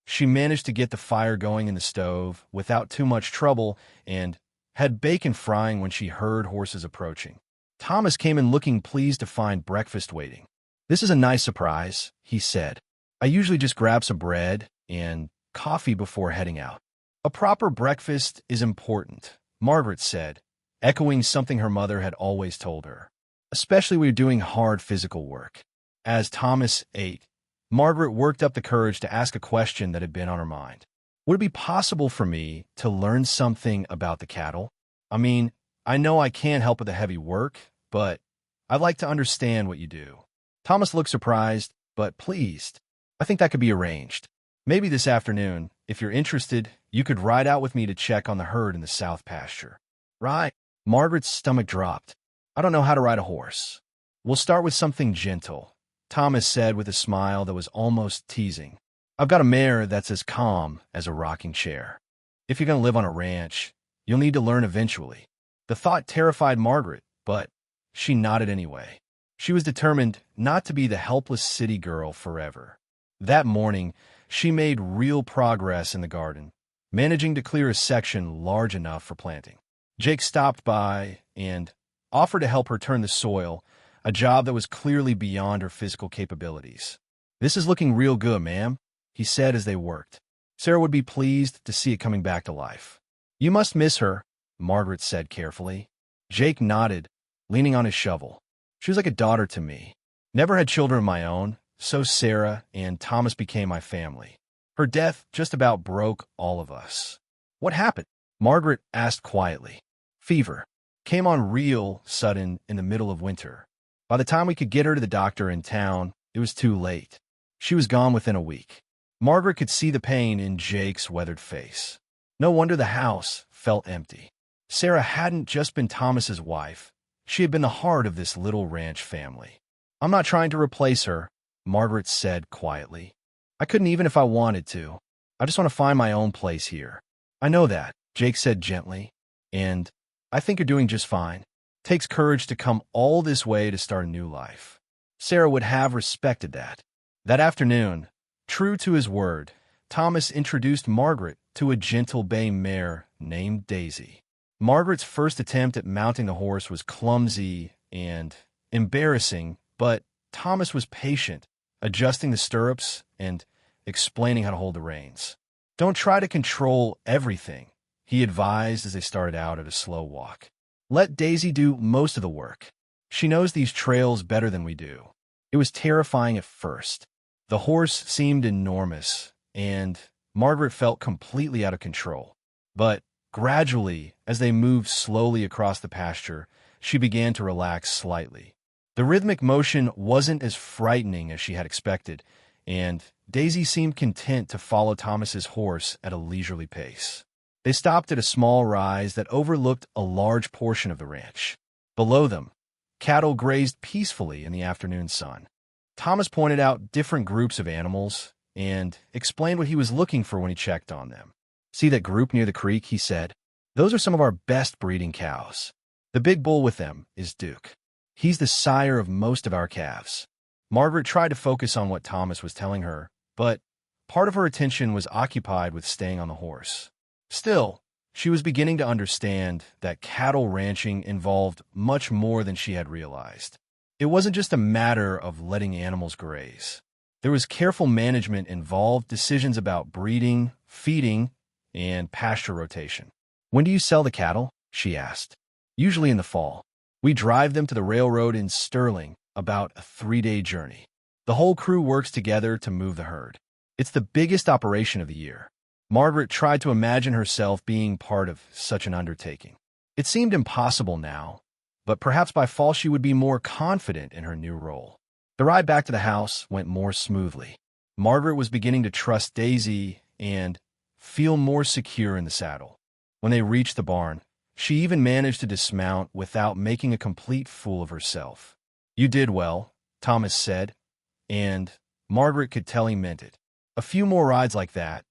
She managed to get the fire going in the stove without too much trouble and had bacon frying when she heard horses approaching. Thomas came in looking pleased to find breakfast waiting. "This is a nice surprise," he said. "I usually just grab some bread and coffee before heading out." "A proper breakfast is important," Margaret said, echoing something her mother had always told her, especially when you're doing hard physical work. As Thomas ate, Margaret worked up the courage to ask a question that had been on her mind. "Would it be possible for me to learn something about the cattle? I mean, I know I can't help with the heavy work, but I'd like to understand what you do." Thomas looked surprised, but pleased. "I think that could be arranged. Maybe this afternoon, if you're interested, you could ride out with me to check on the herd in the south pasture." "Right." Margaret's stomach dropped. "I don't know how to ride a horse." "We'll start with something gentle," Thomas said with a smile that was almost teasing. "I've got a mare that's as calm as a rocking chair. If you're going to live on a ranch, you'll need to learn eventually." The thought terrified Margaret, but she nodded anyway. She was determined not to be the helpless city girl forever. That morning, she made real progress in the garden, managing to clear a section large enough for planting. Jake stopped by and offered to help her turn the soil, a job that was clearly beyond her physical capabilities. "This is looking real good, ma'am," he said as they worked. Sarah would be pleased to see it coming back to life. "You must miss her," Margaret said carefully. Jake nodded, leaning on his shovel. "She was like a daughter to me. Never had children of my own, so Sarah and Thomas became my family. Her death just about broke all of us." "What happened?" Margaret asked quietly. "Fever. Came on real sudden in the middle of winter. By the time we could get her to the doctor in town, it was too late. She was gone within a week." Margaret could see the pain in Jake's weathered face. No wonder the house felt empty. Sarah hadn't just been Thomas's wife. She had been the heart of this little ranch family. "I'm not trying to replace her," Margaret said quietly. "I couldn't even if I wanted to. I just want to find my own place here." "I know that," Jake said gently, "and I think you're doing just fine." Takes courage to come all this way to start a new life. Sarah would have respected that. That afternoon, true to his word, Thomas introduced Margaret to a gentle bay mare named Daisy. Margaret's first attempt at mounting the horse was clumsy and embarrassing, but Thomas was patient, adjusting the stirrups and explaining how to hold the reins. Don't try to control everything, he advised as they started out at a slow walk. Let Daisy do most of the work. She knows these trails better than we do. It was terrifying at first. The horse seemed enormous, and Margaret felt completely out of control. But gradually, as they moved slowly across the pasture, she began to relax slightly. The rhythmic motion wasn't as frightening as she had expected, and Daisy seemed content to follow Thomas's horse at a leisurely pace. They stopped at a small rise that overlooked a large portion of the ranch. Below them, cattle grazed peacefully in the afternoon sun. Thomas pointed out different groups of animals and explained what he was looking for when he checked on them. See that group near the creek, he said. Those are some of our best breeding cows. The big bull with them is Duke. He's the sire of most of our calves. Margaret tried to focus on what Thomas was telling her, but part of her attention was occupied with staying on the horse. Still, she was beginning to understand that cattle ranching involved much more than she had realized. It wasn't just a matter of letting animals graze. There was careful management involved, decisions about breeding, feeding, and pasture rotation. When do you sell the cattle? She asked. Usually in the fall. We drive them to the railroad in Sterling, about a 3-day journey. The whole crew works together to move the herd. It's the biggest operation of the year. Margaret tried to imagine herself being part of such an undertaking. It seemed impossible now, but perhaps by fall she would be more confident in her new role. The ride back to the house went more smoothly. Margaret was beginning to trust Daisy and feel more secure in the saddle. When they reached the barn, she even managed to dismount without making a complete fool of herself. You did well, Thomas said, and Margaret could tell he meant it. A few more rides like that,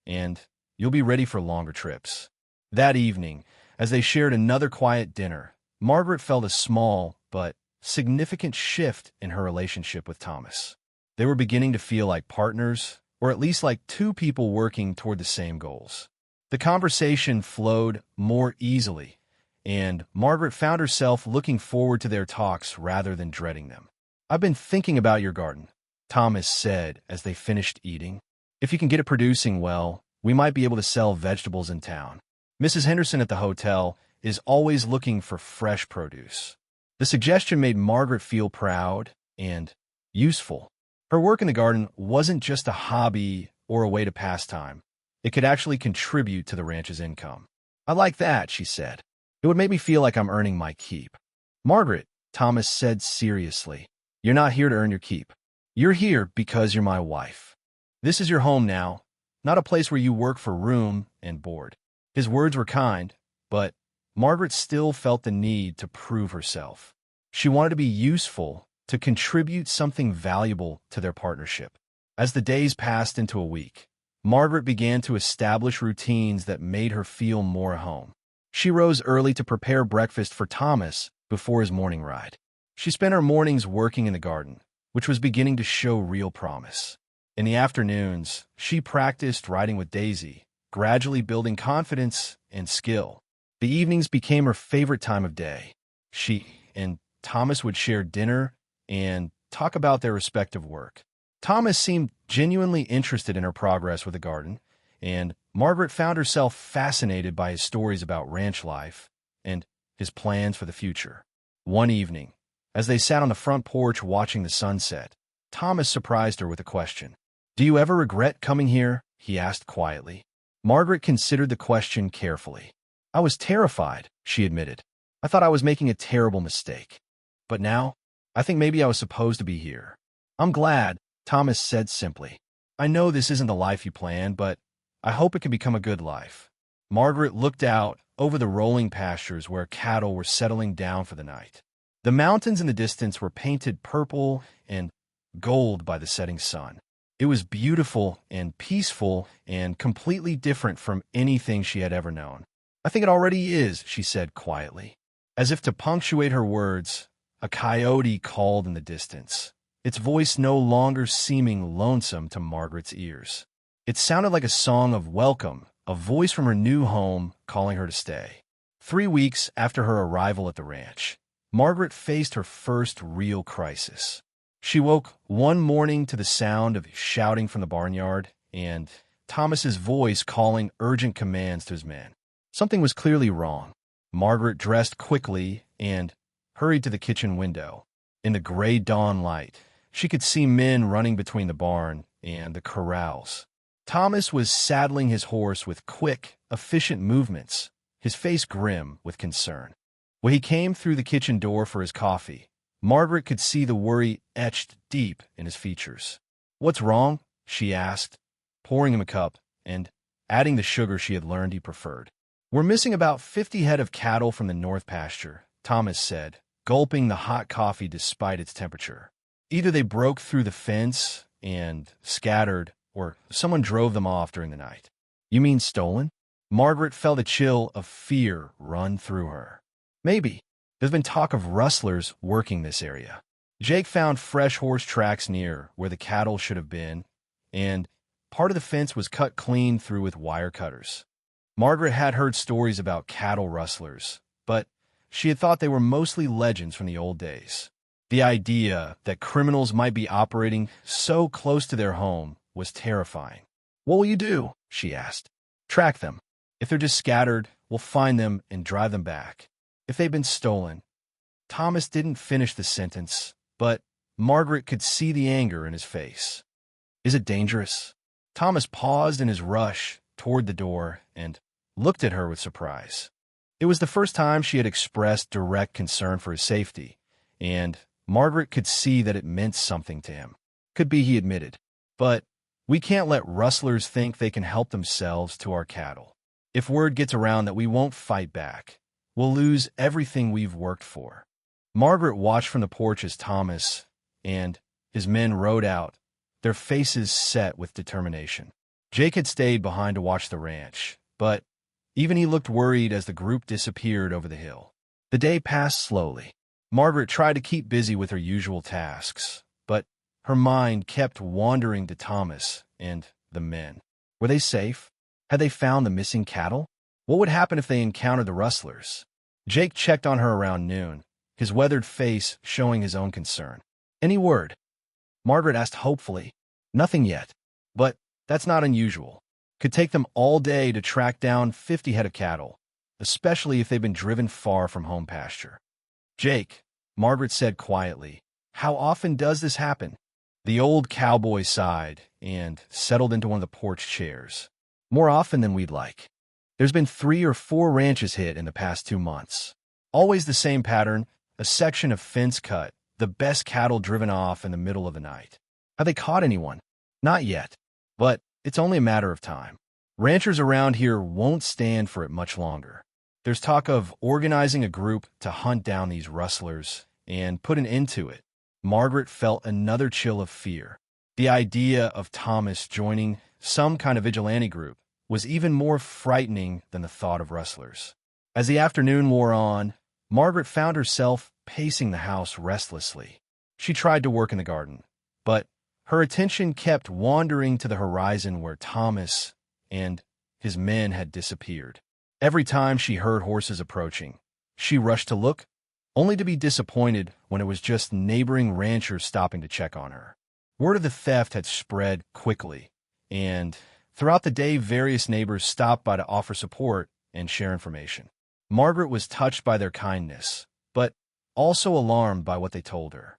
and you'll be ready for longer trips. That evening, as they shared another quiet dinner, Margaret felt a small but significant shift in her relationship with Thomas. They were beginning to feel like partners, or at least like two people working toward the same goals. The conversation flowed more easily, and Margaret found herself looking forward to their talks rather than dreading them. I've been thinking about your garden, Thomas said as they finished eating. If you can get it producing well, we might be able to sell vegetables in town. Mrs. Henderson at the hotel is always looking for fresh produce. The suggestion made Margaret feel proud and useful. Her work in the garden wasn't just a hobby or a way to pass time. It could actually contribute to the ranch's income. I like that, she said. It would make me feel like I'm earning my keep. Margaret, Thomas said seriously, you're not here to earn your keep. You're here because you're my wife. This is your home now, not a place where you work for room and board. His words were kind, but Margaret still felt the need to prove herself. She wanted to be useful, to contribute something valuable to their partnership. As the days passed into a week, Margaret began to establish routines that made her feel more at home. She rose early to prepare breakfast for Thomas before his morning ride. She spent her mornings working in the garden, which was beginning to show real promise. In the afternoons, she practiced riding with Daisy, gradually building confidence and skill. The evenings became her favorite time of day. She and Thomas would share dinner and talk about their respective work. Thomas seemed genuinely interested in her progress with the garden, and Margaret found herself fascinated by his stories about ranch life and his plans for the future. One evening, as they sat on the front porch watching the sunset, Thomas surprised her with a question. Do you ever regret coming here? He asked quietly. Margaret considered the question carefully. I was terrified, she admitted. I thought I was making a terrible mistake. But now, I think maybe I was supposed to be here. I'm glad, Thomas said simply. I know this isn't the life you planned, but I hope it can become a good life. Margaret looked out over the rolling pastures where cattle were settling down for the night. The mountains in the distance were painted purple and gold by the setting sun. It was beautiful and peaceful and completely different from anything she had ever known. I think it already is, she said quietly. As if to punctuate her words, a coyote called in the distance, its voice no longer seeming lonesome to Margaret's ears. It sounded like a song of welcome, a voice from her new home calling her to stay. 3 weeks after her arrival at the ranch, Margaret faced her first real crisis. She woke one morning to the sound of shouting from the barnyard and Thomas's voice calling urgent commands to his men. Something was clearly wrong. Margaret dressed quickly and hurried to the kitchen window. In the gray dawn light, she could see men running between the barn and the corrals. Thomas was saddling his horse with quick, efficient movements, his face grim with concern. When he came through the kitchen door for his coffee, Margaret could see the worry etched deep in his features. "What's wrong?" she asked, pouring him a cup and adding the sugar she had learned he preferred. "We're missing about 50 head of cattle from the north pasture," Thomas said, gulping the hot coffee despite its temperature. "Either they broke through the fence and scattered, or someone drove them off during the night." "You mean stolen?" Margaret felt a chill of fear run through her. "Maybe. There's been talk of rustlers working this area." Jake found fresh horse tracks near where the cattle should have been, and part of the fence was cut clean through with wire cutters. Margaret had heard stories about cattle rustlers, but she had thought they were mostly legends from the old days. The idea that criminals might be operating so close to their home was terrifying. "What will you do?" she asked. "Track them. If they're just scattered, we'll find them and drive them back. If they've been stolen." Thomas didn't finish the sentence, but Margaret could see the anger in his face. "Is it dangerous?" Thomas paused in his rush toward the door and looked at her with surprise. It was the first time she had expressed direct concern for his safety, and Margaret could see that it meant something to him. "Could be," he admitted, "but we can't let rustlers think they can help themselves to our cattle. If word gets around that we won't fight back, we'll lose everything we've worked for." Margaret watched from the porch as Thomas and his men rode out, their faces set with determination. Jake had stayed behind to watch the ranch, but even he looked worried as the group disappeared over the hill. The day passed slowly. Margaret tried to keep busy with her usual tasks, but her mind kept wandering to Thomas and the men. Were they safe? Had they found the missing cattle? What would happen if they encountered the rustlers? Jake checked on her around noon, his weathered face showing his own concern. "Any word?" Margaret asked hopefully. "Nothing yet, but that's not unusual. Could take them all day to track down 50 head of cattle, especially if they've been driven far from home pasture." "Jake," Margaret said quietly, "how often does this happen?" The old cowboy sighed and settled into one of the porch chairs. "More often than we'd like. There's been 3 or 4 ranches hit in the past 2 months. Always the same pattern, a section of fence cut, the best cattle driven off in the middle of the night. Have they caught anyone?" "Not yet, but it's only a matter of time. Ranchers around here won't stand for it much longer. There's talk of organizing a group to hunt down these rustlers and put an end to it." Margaret felt another chill of fear. The idea of Thomas joining some kind of vigilante group was even more frightening than the thought of rustlers. As the afternoon wore on, Margaret found herself pacing the house restlessly. She tried to work in the garden, but her attention kept wandering to the horizon where Thomas and his men had disappeared. Every time she heard horses approaching, she rushed to look, only to be disappointed when it was just neighboring ranchers stopping to check on her. Word of the theft had spread quickly, and throughout the day various neighbors stopped by to offer support and share information. Margaret was touched by their kindness, but also alarmed by what they told her.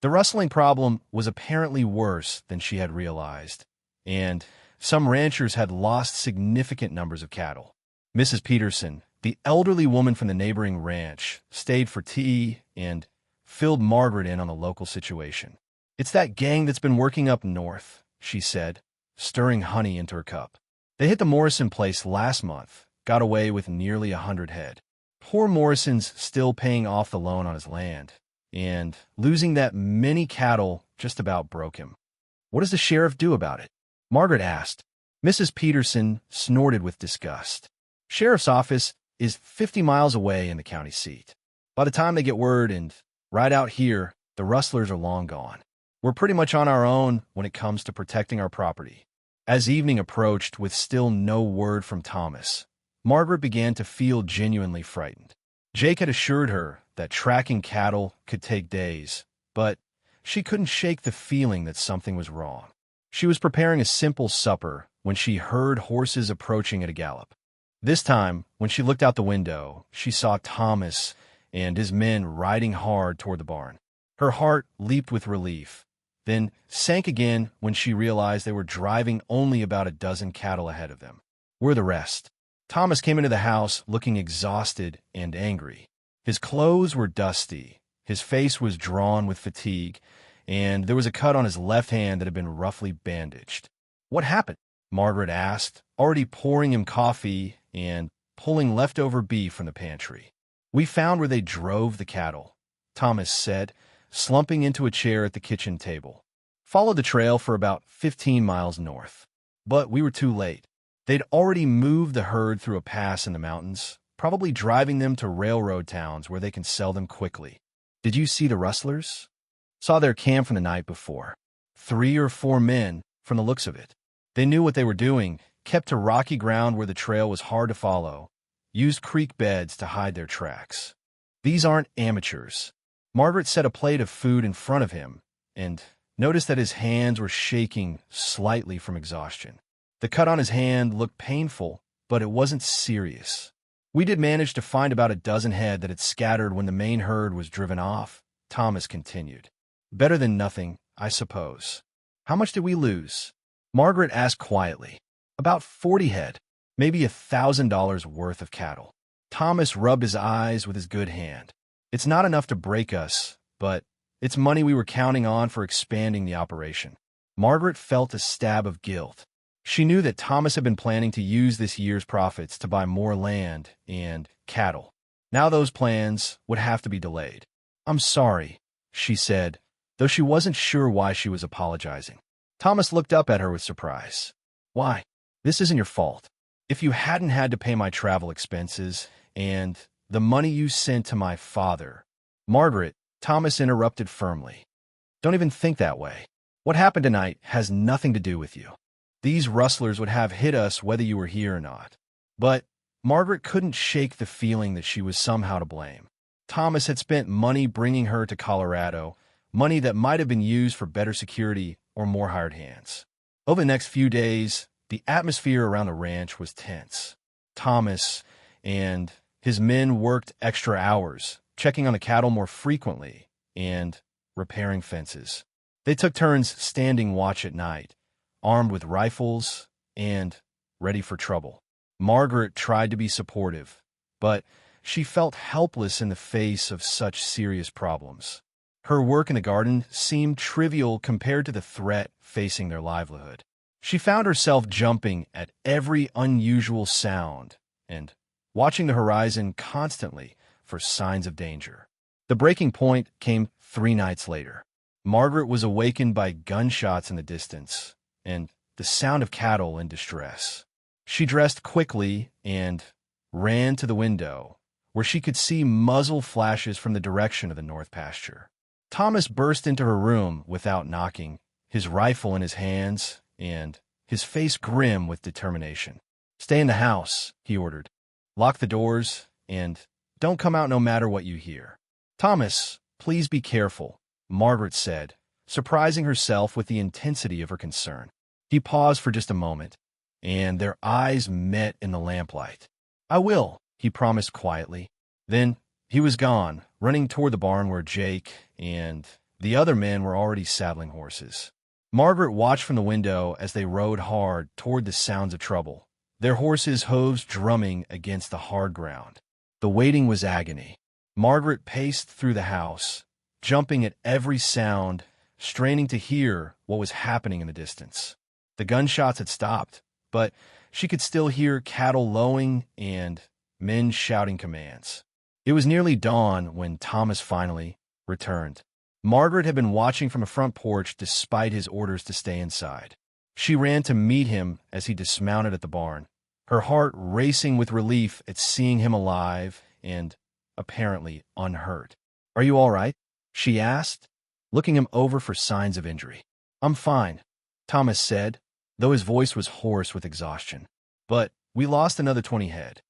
The rustling problem was apparently worse than she had realized, and some ranchers had lost significant numbers of cattle. Mrs. Peterson, the elderly woman from the neighboring ranch, stayed for tea and filled Margaret in on the local situation. "It's that gang that's been working up north," she said, stirring honey into her cup. "They hit the Morrison place last month, got away with nearly 100 head. Poor Morrison's still paying off the loan on his land, and losing that many cattle just about broke him." "What does the sheriff do about it?" Margaret asked. Mrs. Peterson snorted with disgust. "Sheriff's office is 50 miles away in the county seat. By the time they get word, and right out here, the rustlers are long gone. We're pretty much on our own when it comes to protecting our property. As evening approached with still no word from Thomas, Margaret began to feel genuinely frightened. Jake had assured her that tracking cattle could take days, but she couldn't shake the feeling that something was wrong. She was preparing a simple supper when she heard horses approaching at a gallop. This time, when she looked out the window, she saw Thomas and his men riding hard toward the barn. Her heart leaped with relief, then sank again when she realized they were driving only about a dozen cattle ahead of them. Where the rest? Thomas came into the house looking exhausted and angry. His clothes were dusty, his face was drawn with fatigue, and there was a cut on his left hand that had been roughly bandaged. "What happened?" Margaret asked, already pouring him coffee and pulling leftover beef from the pantry. "We found where they drove the cattle," Thomas said, slumping into a chair at the kitchen table. "Followed the trail for about 15 miles north. But we were too late. They'd already moved the herd through a pass in the mountains, probably driving them to railroad towns where they can sell them quickly." "Did you see the rustlers?" "Saw their camp from the night before. 3 or 4 men, from the looks of it. They knew what they were doing, kept to rocky ground where the trail was hard to follow, used creek beds to hide their tracks. These aren't amateurs." Margaret set a plate of food in front of him and noticed that his hands were shaking slightly from exhaustion. The cut on his hand looked painful, but it wasn't serious. "We did manage to find about a dozen head that had scattered when the main herd was driven off," Thomas continued. "Better than nothing, I suppose." "How much did we lose?" Margaret asked quietly. "About 40 head, maybe $1,000 worth of cattle." Thomas rubbed his eyes with his good hand. "It's not enough to break us, but it's money we were counting on for expanding the operation." Margaret felt a stab of guilt. She knew that Thomas had been planning to use this year's profits to buy more land and cattle. Now those plans would have to be delayed. "I'm sorry," she said, though she wasn't sure why she was apologizing. Thomas looked up at her with surprise. "Why? This isn't your fault. If you hadn't had to pay my travel expenses and the money you sent to my father—" "Margaret," Thomas interrupted firmly. "Don't even think that way. What happened tonight has nothing to do with you. These rustlers would have hit us whether you were here or not." But Margaret couldn't shake the feeling that she was somehow to blame. Thomas had spent money bringing her to Colorado, money that might have been used for better security or more hired hands. Over the next few days, the atmosphere around the ranch was tense. Thomas and his men worked extra hours, checking on the cattle more frequently and repairing fences. They took turns standing watch at night, armed with rifles and ready for trouble. Margaret tried to be supportive, but she felt helpless in the face of such serious problems. Her work in the garden seemed trivial compared to the threat facing their livelihood. She found herself jumping at every unusual sound and watching the horizon constantly for signs of danger. The breaking point came 3 nights later. Margaret was awakened by gunshots in the distance and the sound of cattle in distress. She dressed quickly and ran to the window, where she could see muzzle flashes from the direction of the north pasture. Thomas burst into her room without knocking, his rifle in his hands and his face grim with determination. "Stay in the house," he ordered. "Lock the doors and don't come out no matter what you hear." "Thomas, please be careful," Margaret said, surprising herself with the intensity of her concern. He paused for just a moment, and their eyes met in the lamplight. "I will," he promised quietly. Then he was gone, running toward the barn where Jake and the other men were already saddling horses. Margaret watched from the window as they rode hard toward the sounds of trouble, their horses' hooves drumming against the hard ground. The waiting was agony. Margaret paced through the house, jumping at every sound, straining to hear what was happening in the distance. The gunshots had stopped, but she could still hear cattle lowing and men shouting commands. It was nearly dawn when Thomas finally returned. Margaret had been watching from a front porch despite his orders to stay inside. She ran to meet him as he dismounted at the barn, her heart racing with relief at seeing him alive and apparently unhurt. "Are you all right?" she asked, looking him over for signs of injury. "I'm fine," Thomas said, though his voice was hoarse with exhaustion. "But we lost another 20 head.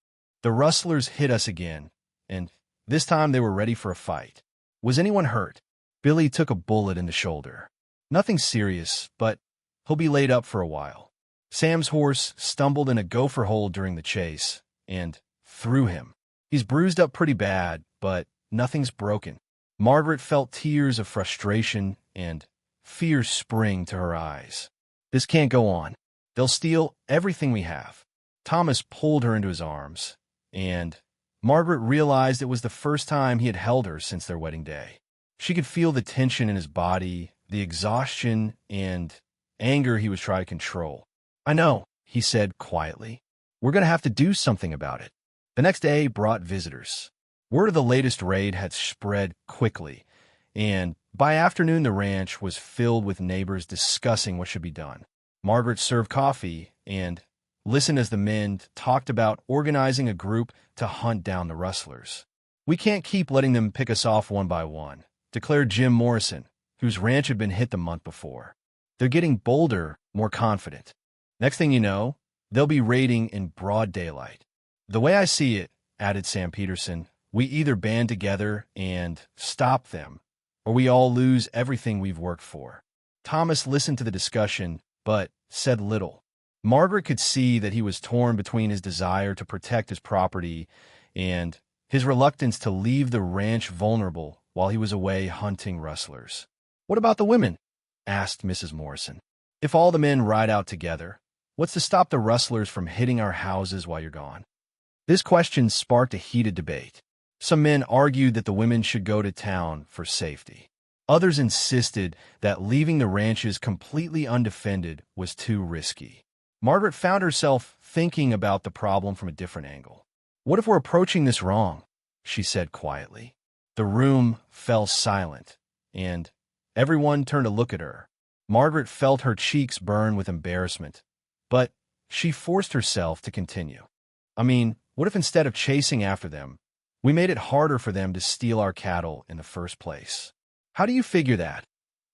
The rustlers hit us again, and this time they were ready for a fight." "Was anyone hurt?" "Billy took a bullet in the shoulder. Nothing serious, but he'll be laid up for a while. Sam's horse stumbled in a gopher hole during the chase and threw him. He's bruised up pretty bad, but nothing's broken." Margaret felt tears of frustration and fear spring to her eyes. "This can't go on. They'll steal everything we have." Thomas pulled her into his arms, and Margaret realized it was the first time he had held her since their wedding day. She could feel the tension in his body, the exhaustion and anger he was trying to control. "I know," he said quietly. "We're going to have to do something about it." The next day brought visitors. Word of the latest raid had spread quickly, and by afternoon the ranch was filled with neighbors discussing what should be done. Margaret served coffee and listened as the men talked about organizing a group to hunt down the rustlers. "We can't keep letting them pick us off one by one," declared Jim Morrison, whose ranch had been hit the month before. "They're getting bolder, more confident. Next thing you know, they'll be raiding in broad daylight." "The way I see it," added Sam Peterson, "we either band together and stop them, or we all lose everything we've worked for." Thomas listened to the discussion, but said little. Margaret could see that he was torn between his desire to protect his property and his reluctance to leave the ranch vulnerable while he was away hunting rustlers. "What about the women?" asked Mrs. Morrison. "If all the men ride out together, what's to stop the rustlers from hitting our houses while you're gone?" This question sparked a heated debate. Some men argued that the women should go to town for safety. Others insisted that leaving the ranches completely undefended was too risky. Margaret found herself thinking about the problem from a different angle. "What if we're approaching this wrong?" she said quietly. The room fell silent, and everyone turned to look at her. Margaret felt her cheeks burn with embarrassment, but she forced herself to continue. "I mean, what if instead of chasing after them, we made it harder for them to steal our cattle in the first place?" "How do you figure that?"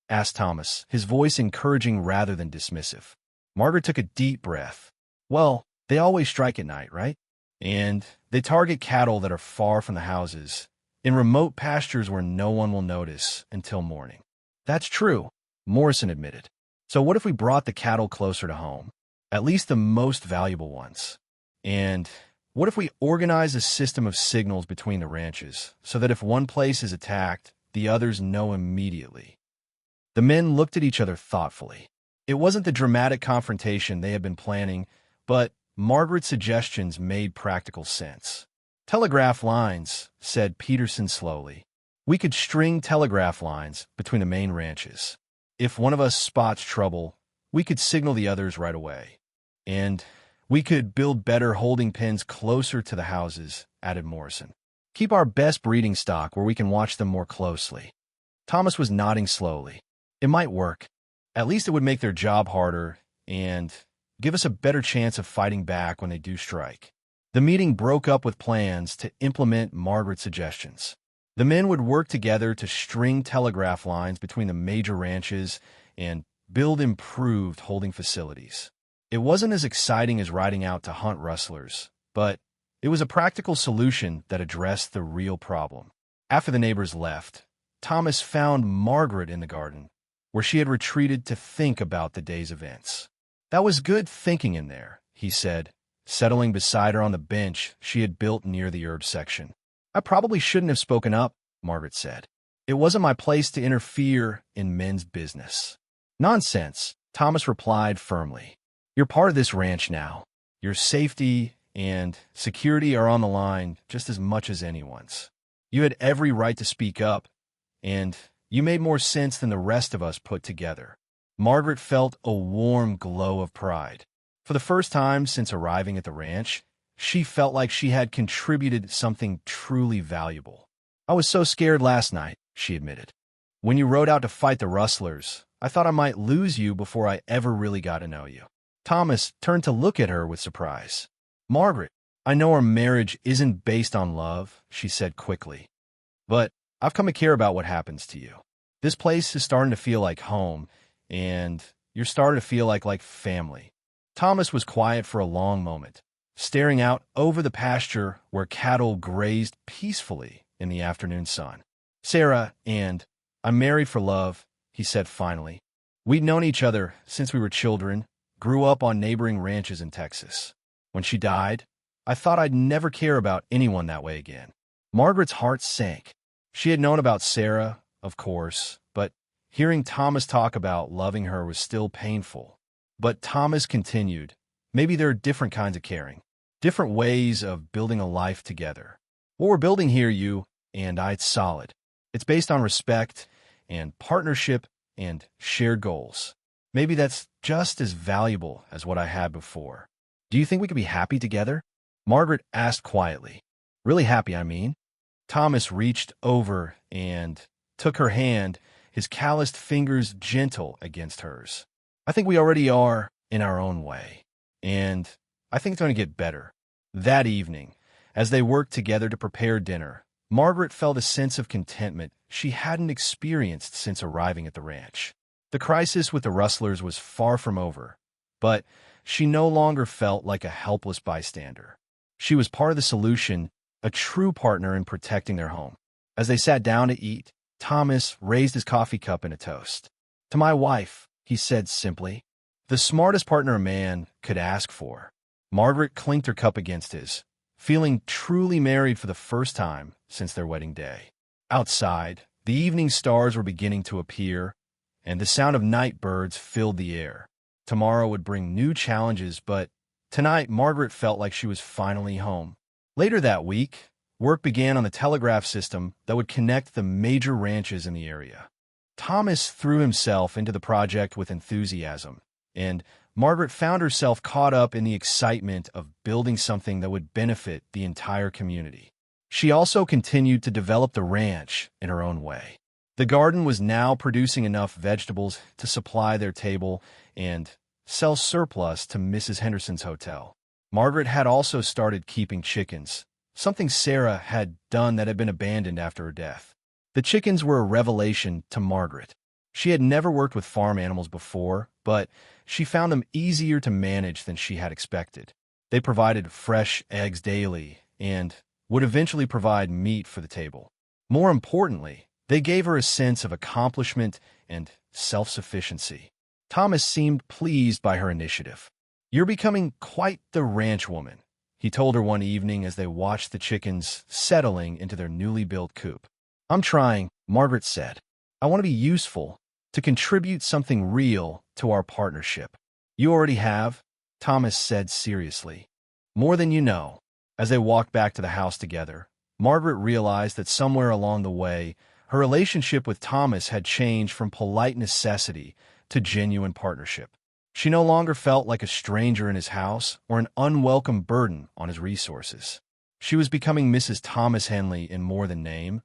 asked Thomas, his voice encouraging rather than dismissive. Margaret took a deep breath. "Well, they always strike at night, right? And they target cattle that are far from the houses, in remote pastures where no one will notice until morning." "That's true," Morrison admitted. "So what if we brought the cattle closer to home, at least the most valuable ones? And what if we organize a system of signals between the ranches so that if one place is attacked, the others know immediately?" The men looked at each other thoughtfully. It wasn't the dramatic confrontation they had been planning, but Margaret's suggestions made practical sense. "Telegraph lines," said Peterson slowly. "We could string telegraph lines between the main ranches. If one of us spots trouble, we could signal the others right away. And we could build better holding pens closer to the houses," added Morrison. "Keep our best breeding stock where we can watch them more closely." Thomas was nodding slowly. "It might work. At least it would make their job harder and give us a better chance of fighting back when they do strike." The meeting broke up with plans to implement Margaret's suggestions. The men would work together to string telegraph lines between the major ranches and build improved holding facilities. It wasn't as exciting as riding out to hunt rustlers, but it was a practical solution that addressed the real problem. After the neighbors left, Thomas found Margaret in the garden, where she had retreated to think about the day's events. "That was good thinking in there," he said, settling beside her on the bench she had built near the herb section. "I probably shouldn't have spoken up," Margaret said. "It wasn't my place to interfere in men's business." "Nonsense," Thomas replied firmly. "You're part of this ranch now. Your safety and security are on the line just as much as anyone's. You had every right to speak up, and you made more sense than the rest of us put together." Margaret felt a warm glow of pride. For the first time since arriving at the ranch, she felt like she had contributed something truly valuable. "I was so scared last night," she admitted. "When you rode out to fight the rustlers, I thought I might lose you before I ever really got to know you." Thomas turned to look at her with surprise. "Margaret, I know our marriage isn't based on love," she said quickly, "but I've come to care about what happens to you. This place is starting to feel like home, and you're starting to feel like family." Thomas was quiet for a long moment, staring out over the pasture where cattle grazed peacefully in the afternoon sun. "Sarah, and I'm married for love," he said finally. "We'd known each other since we were children, grew up on neighboring ranches in Texas. When she died, I thought I'd never care about anyone that way again." Margaret's heart sank. She had known about Sarah, of course, but hearing Thomas talk about loving her was still painful. But Thomas continued, "Maybe there are different kinds of caring, different ways of building a life together. What we're building here, you and I, it's solid. It's based on respect and partnership and shared goals. Maybe that's just as valuable as what I had before. Do you think we could be happy together?" Margaret asked quietly. "Really happy, I mean." Thomas reached over and took her hand, his calloused fingers gentle against hers. "I think we already are in our own way, and I think it's going to get better." That evening, as they worked together to prepare dinner, Margaret felt a sense of contentment she hadn't experienced since arriving at the ranch. The crisis with the rustlers was far from over, but she no longer felt like a helpless bystander. She was part of the solution, a true partner in protecting their home. As they sat down to eat, Thomas raised his coffee cup in a toast. "To my wife," he said simply, "the smartest partner a man could ask for." Margaret clinked her cup against his, feeling truly married for the first time since their wedding day. Outside, the evening stars were beginning to appear, and the sound of night birds filled the air. Tomorrow would bring new challenges, but tonight Margaret felt like she was finally home. Later that week, work began on the telegraph system that would connect the major ranches in the area. Thomas threw himself into the project with enthusiasm, and Margaret found herself caught up in the excitement of building something that would benefit the entire community. She also continued to develop the ranch in her own way. The garden was now producing enough vegetables to supply their table and sell surplus to Mrs. Henderson's hotel. Margaret had also started keeping chickens, something Sarah had done that had been abandoned after her death. The chickens were a revelation to Margaret. She had never worked with farm animals before, but she found them easier to manage than she had expected. They provided fresh eggs daily and would eventually provide meat for the table. More importantly, they gave her a sense of accomplishment and self-sufficiency. Thomas seemed pleased by her initiative. "You're becoming quite the ranch woman," he told her one evening as they watched the chickens settling into their newly built coop. "I'm trying," Margaret said. "I want to be useful, to contribute something real to our partnership." "You already have," Thomas said seriously. "More than you know." As they walked back to the house together, Margaret realized that somewhere along the way, her relationship with Thomas had changed from polite necessity to genuine partnership. She no longer felt like a stranger in his house or an unwelcome burden on his resources. She was becoming Mrs. Thomas Henley in more than name,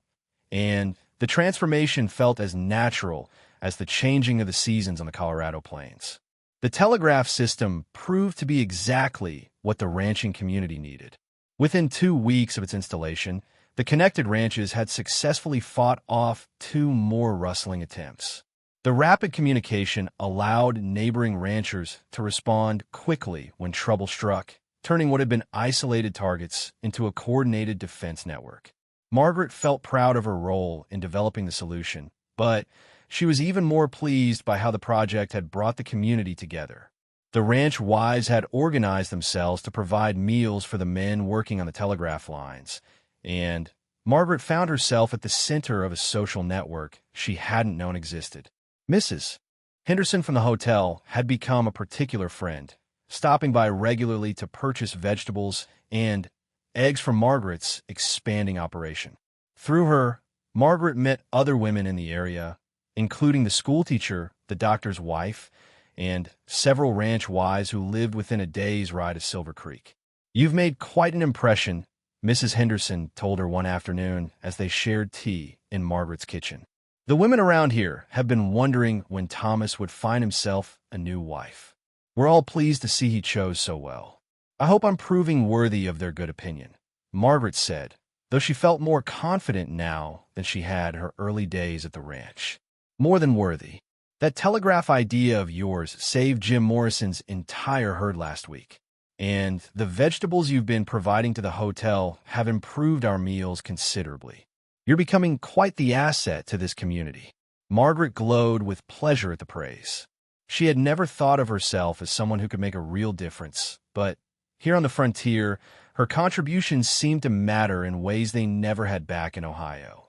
and the transformation felt as natural as the changing of the seasons on the Colorado plains. The telegraph system proved to be exactly what the ranching community needed. Within 2 weeks of its installation, the connected ranches had successfully fought off 2 more rustling attempts. The rapid communication allowed neighboring ranchers to respond quickly when trouble struck, turning what had been isolated targets into a coordinated defense network. Margaret felt proud of her role in developing the solution, but she was even more pleased by how the project had brought the community together. The ranch wives had organized themselves to provide meals for the men working on the telegraph lines, and Margaret found herself at the center of a social network she hadn't known existed. Mrs. Henderson from the hotel had become a particular friend, stopping by regularly to purchase vegetables and eggs from Margaret's expanding operation. Through her, Margaret met other women in the area, including the schoolteacher, the doctor's wife, and several ranch wives who lived within a day's ride of Silver Creek. "You've made quite an impression," Mrs. Henderson told her one afternoon as they shared tea in Margaret's kitchen. "The women around here have been wondering when Thomas would find himself a new wife. We're all pleased to see he chose so well." I hope I'm proving worthy of their good opinion, Margaret said, though she felt more confident now than she had her early days at the ranch. More than worthy. That telegraph idea of yours saved Jim Morrison's entire herd last week. And the vegetables you've been providing to the hotel have improved our meals considerably. You're becoming quite the asset to this community. Margaret glowed with pleasure at the praise. She had never thought of herself as someone who could make a real difference, but here on the frontier, her contributions seemed to matter in ways they never had back in Ohio.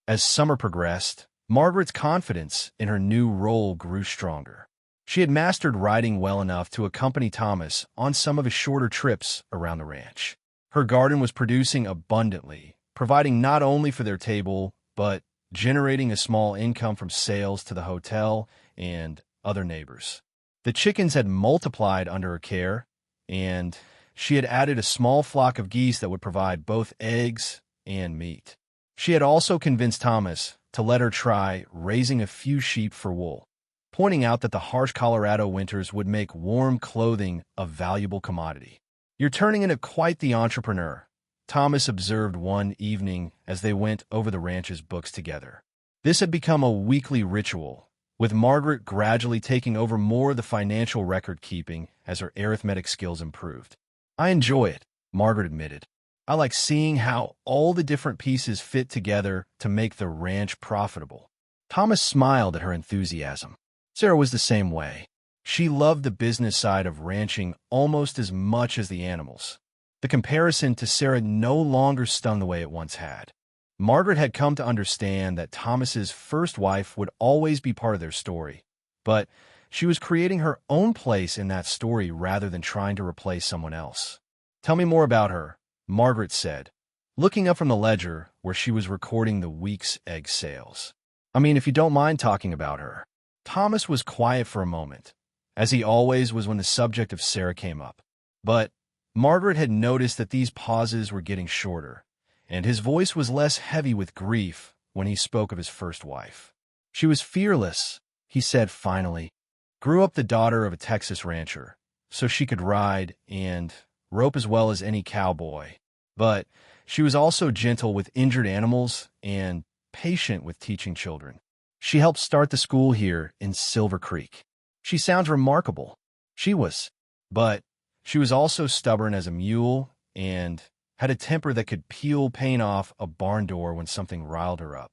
As summer progressed, Margaret's confidence in her new role grew stronger. She had mastered riding well enough to accompany Thomas on some of his shorter trips around the ranch. Her garden was producing abundantly, providing not only for their table, but generating a small income from sales to the hotel and other neighbors. The chickens had multiplied under her care, and she had added a small flock of geese that would provide both eggs and meat. She had also convinced Thomas to let her try raising a few sheep for wool, pointing out that the harsh Colorado winters would make warm clothing a valuable commodity. "You're turning into quite the entrepreneur," Thomas observed one evening as they went over the ranch's books together. This had become a weekly ritual, with Margaret gradually taking over more of the financial record-keeping as her arithmetic skills improved. "I enjoy it," Margaret admitted. "I like seeing how all the different pieces fit together to make the ranch profitable." Thomas smiled at her enthusiasm. Sarah was the same way. She loved the business side of ranching almost as much as the animals. The comparison to Sarah no longer stung the way it once had. Margaret had come to understand that Thomas's first wife would always be part of their story, but she was creating her own place in that story rather than trying to replace someone else. "Tell me more about her," Margaret said, looking up from the ledger where she was recording the week's egg sales. "I mean, if you don't mind talking about her." Thomas was quiet for a moment, as he always was when the subject of Sarah came up. But Margaret had noticed that these pauses were getting shorter, and his voice was less heavy with grief when he spoke of his first wife. "She was fearless," he said finally. "Grew up the daughter of a Texas rancher, so she could ride and rope as well as any cowboy. But she was also gentle with injured animals and patient with teaching children. She helped start the school here in Silver Creek. She sounds remarkable." She was. But she was also stubborn as a mule and had a temper that could peel paint off a barn door when something riled her up.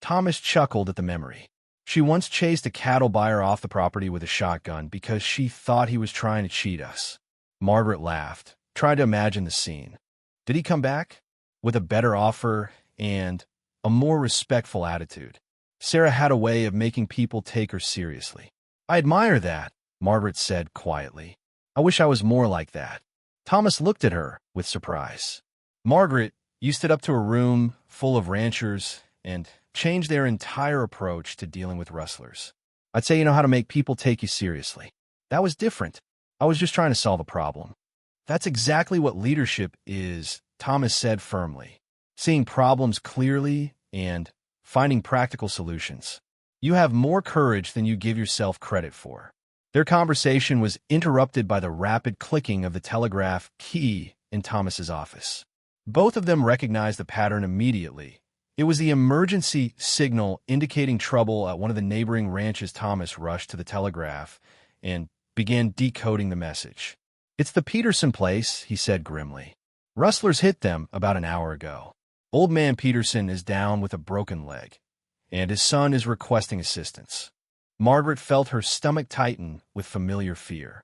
Thomas chuckled at the memory. "She once chased a cattle buyer off the property with a shotgun because she thought he was trying to cheat us." Margaret laughed, trying to imagine the scene. Did he come back? With a better offer and a more respectful attitude. Sarah had a way of making people take her seriously. "I admire that," Margaret said quietly. "I wish I was more like that." Thomas looked at her with surprise. "Margaret, you stood up to a room full of ranchers and changed their entire approach to dealing with rustlers. I'd say you know how to make people take you seriously. That was different. I was just trying to solve a problem." "That's exactly what leadership is," Thomas said firmly. "Seeing problems clearly and finding practical solutions. You have more courage than you give yourself credit for." Their conversation was interrupted by the rapid clicking of the telegraph key in Thomas's office. Both of them recognized the pattern immediately. It was the emergency signal indicating trouble at one of the neighboring ranches. Thomas rushed to the telegraph and began decoding the message. "It's the Peterson place," he said grimly. "Rustlers hit them about an hour ago. Old man Peterson is down with a broken leg, and his son is requesting assistance." Margaret felt her stomach tighten with familiar fear.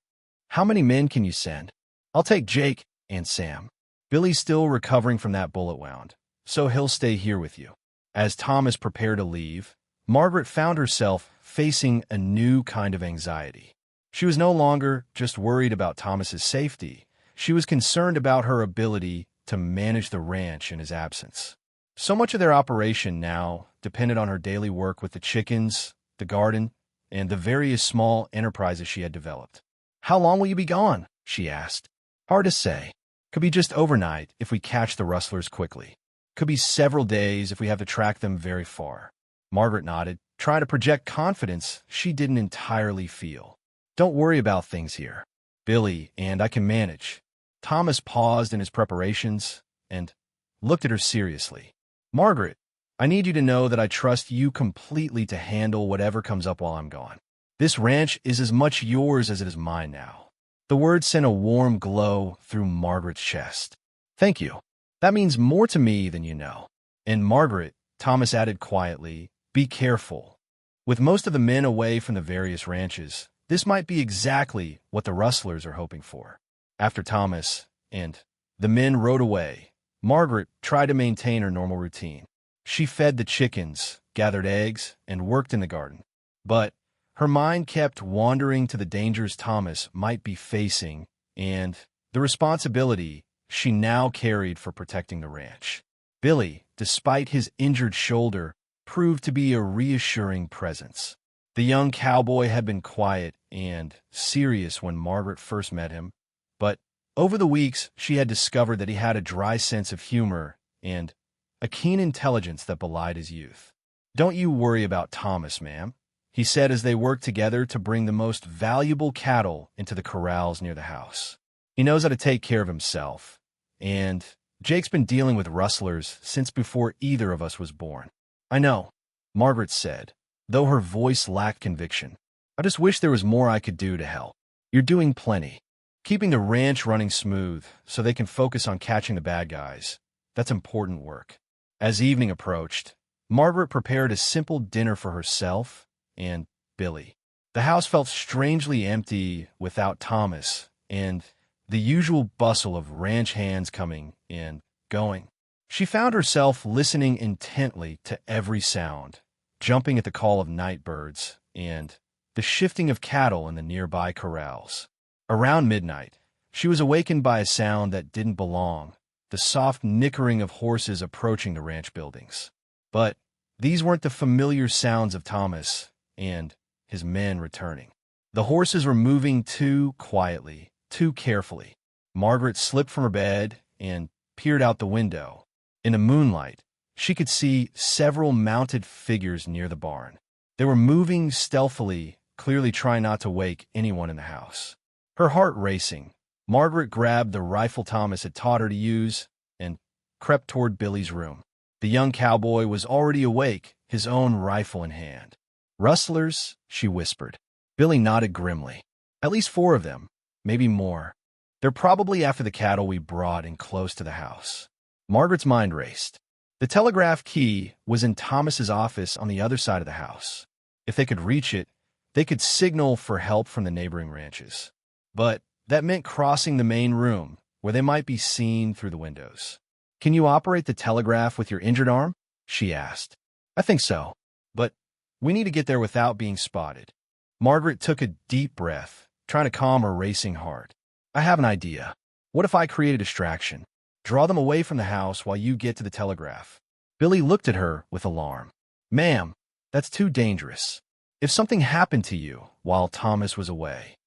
"How many men can you send?" "I'll take Jake and Sam. Billy's still recovering from that bullet wound, so he'll stay here with you." As Thomas prepared to leave, Margaret found herself facing a new kind of anxiety. She was no longer just worried about Thomas's safety. She was concerned about her ability to manage the ranch in his absence. So much of their operation now depended on her daily work with the chickens, the garden, and the various small enterprises she had developed. "How long will you be gone?" she asked. "Hard to say. Could be just overnight if we catch the rustlers quickly. Could be several days if we have to track them very far." Margaret nodded, trying to project confidence she didn't entirely feel. "Don't worry about things here. Billy and I can manage. Thomas paused in his preparations and looked at her seriously. "Margaret, I need you to know that I trust you completely to handle whatever comes up while I'm gone. This ranch is as much yours as it is mine now." The words sent a warm glow through Margaret's chest. "Thank you. That means more to me than you know." "And Margaret," Thomas added quietly, "be careful. With most of the men away from the various ranches, this might be exactly what the rustlers are hoping for." After Thomas and the men rode away, Margaret tried to maintain her normal routine. She fed the chickens, gathered eggs, and worked in the garden. But her mind kept wandering to the dangers Thomas might be facing and the responsibility she now carried for protecting the ranch. Billy, despite his injured shoulder, proved to be a reassuring presence. The young cowboy had been quiet and serious when Margaret first met him, but over the weeks she had discovered that he had a dry sense of humor and a keen intelligence that belied his youth. "Don't you worry about Thomas, ma'am," he said as they worked together to bring the most valuable cattle into the corrals near the house. "He knows how to take care of himself, and Jake's been dealing with rustlers since before either of us was born." "I know," Margaret said, though her voice lacked conviction. "I just wish there was more I could do to help." "You're doing plenty. Keeping the ranch running smooth so they can focus on catching the bad guys. That's important work." As evening approached, Margaret prepared a simple dinner for herself and Billy. The house felt strangely empty without Thomas and the usual bustle of ranch hands coming and going. She found herself listening intently to every sound, jumping at the call of night birds and the shifting of cattle in the nearby corrals. Around midnight, she was awakened by a sound that didn't belong, the soft nickering of horses approaching the ranch buildings. But these weren't the familiar sounds of Thomas and his men returning. The horses were moving too quietly, too carefully. Margaret slipped from her bed and peered out the window. In the moonlight, she could see several mounted figures near the barn. They were moving stealthily, clearly trying not to wake anyone in the house. Her heart racing, Margaret grabbed the rifle Thomas had taught her to use and crept toward Billy's room. The young cowboy was already awake, his own rifle in hand. "Rustlers," she whispered. Billy nodded grimly. "At least 4 of them, maybe more. They're probably after the cattle we brought in close to the house." Margaret's mind raced. The telegraph key was in Thomas's office on the other side of the house. If they could reach it, they could signal for help from the neighboring ranches. But that meant crossing the main room, where they might be seen through the windows. "Can you operate the telegraph with your injured arm?" she asked. "I think so, but we need to get there without being spotted." Margaret took a deep breath, trying to calm her racing heart. "I have an idea. What if I create a distraction? Draw them away from the house while you get to the telegraph." Billy looked at her with alarm. "Ma'am, that's too dangerous. If something happened to you while Thomas was away,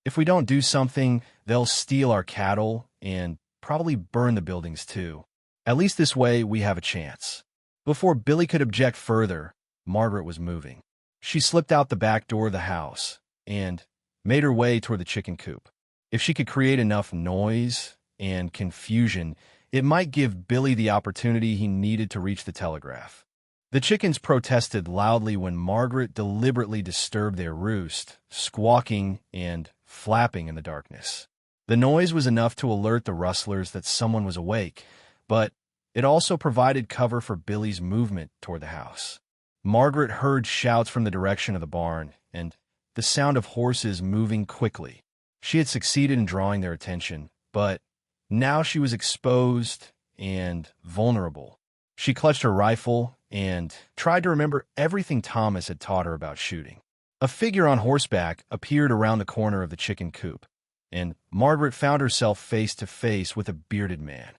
if we don't do something, they'll steal our cattle and probably burn the buildings too. At least this way we have a chance." Before Billy could object further, Margaret was moving. She slipped out the back door of the house and made her way toward the chicken coop. If she could create enough noise and confusion, it might give Billy the opportunity he needed to reach the telegraph. The chickens protested loudly when Margaret deliberately disturbed their roost, squawking and flapping in the darkness. The noise was enough to alert the rustlers that someone was awake, but it also provided cover for Billy's movement toward the house. Margaret heard shouts from the direction of the barn and the sound of horses moving quickly. She had succeeded in drawing their attention, but now she was exposed and vulnerable. She clutched her rifle and tried to remember everything Thomas had taught her about shooting. A figure on horseback appeared around the corner of the chicken coop, and Margaret found herself face to face with a bearded man.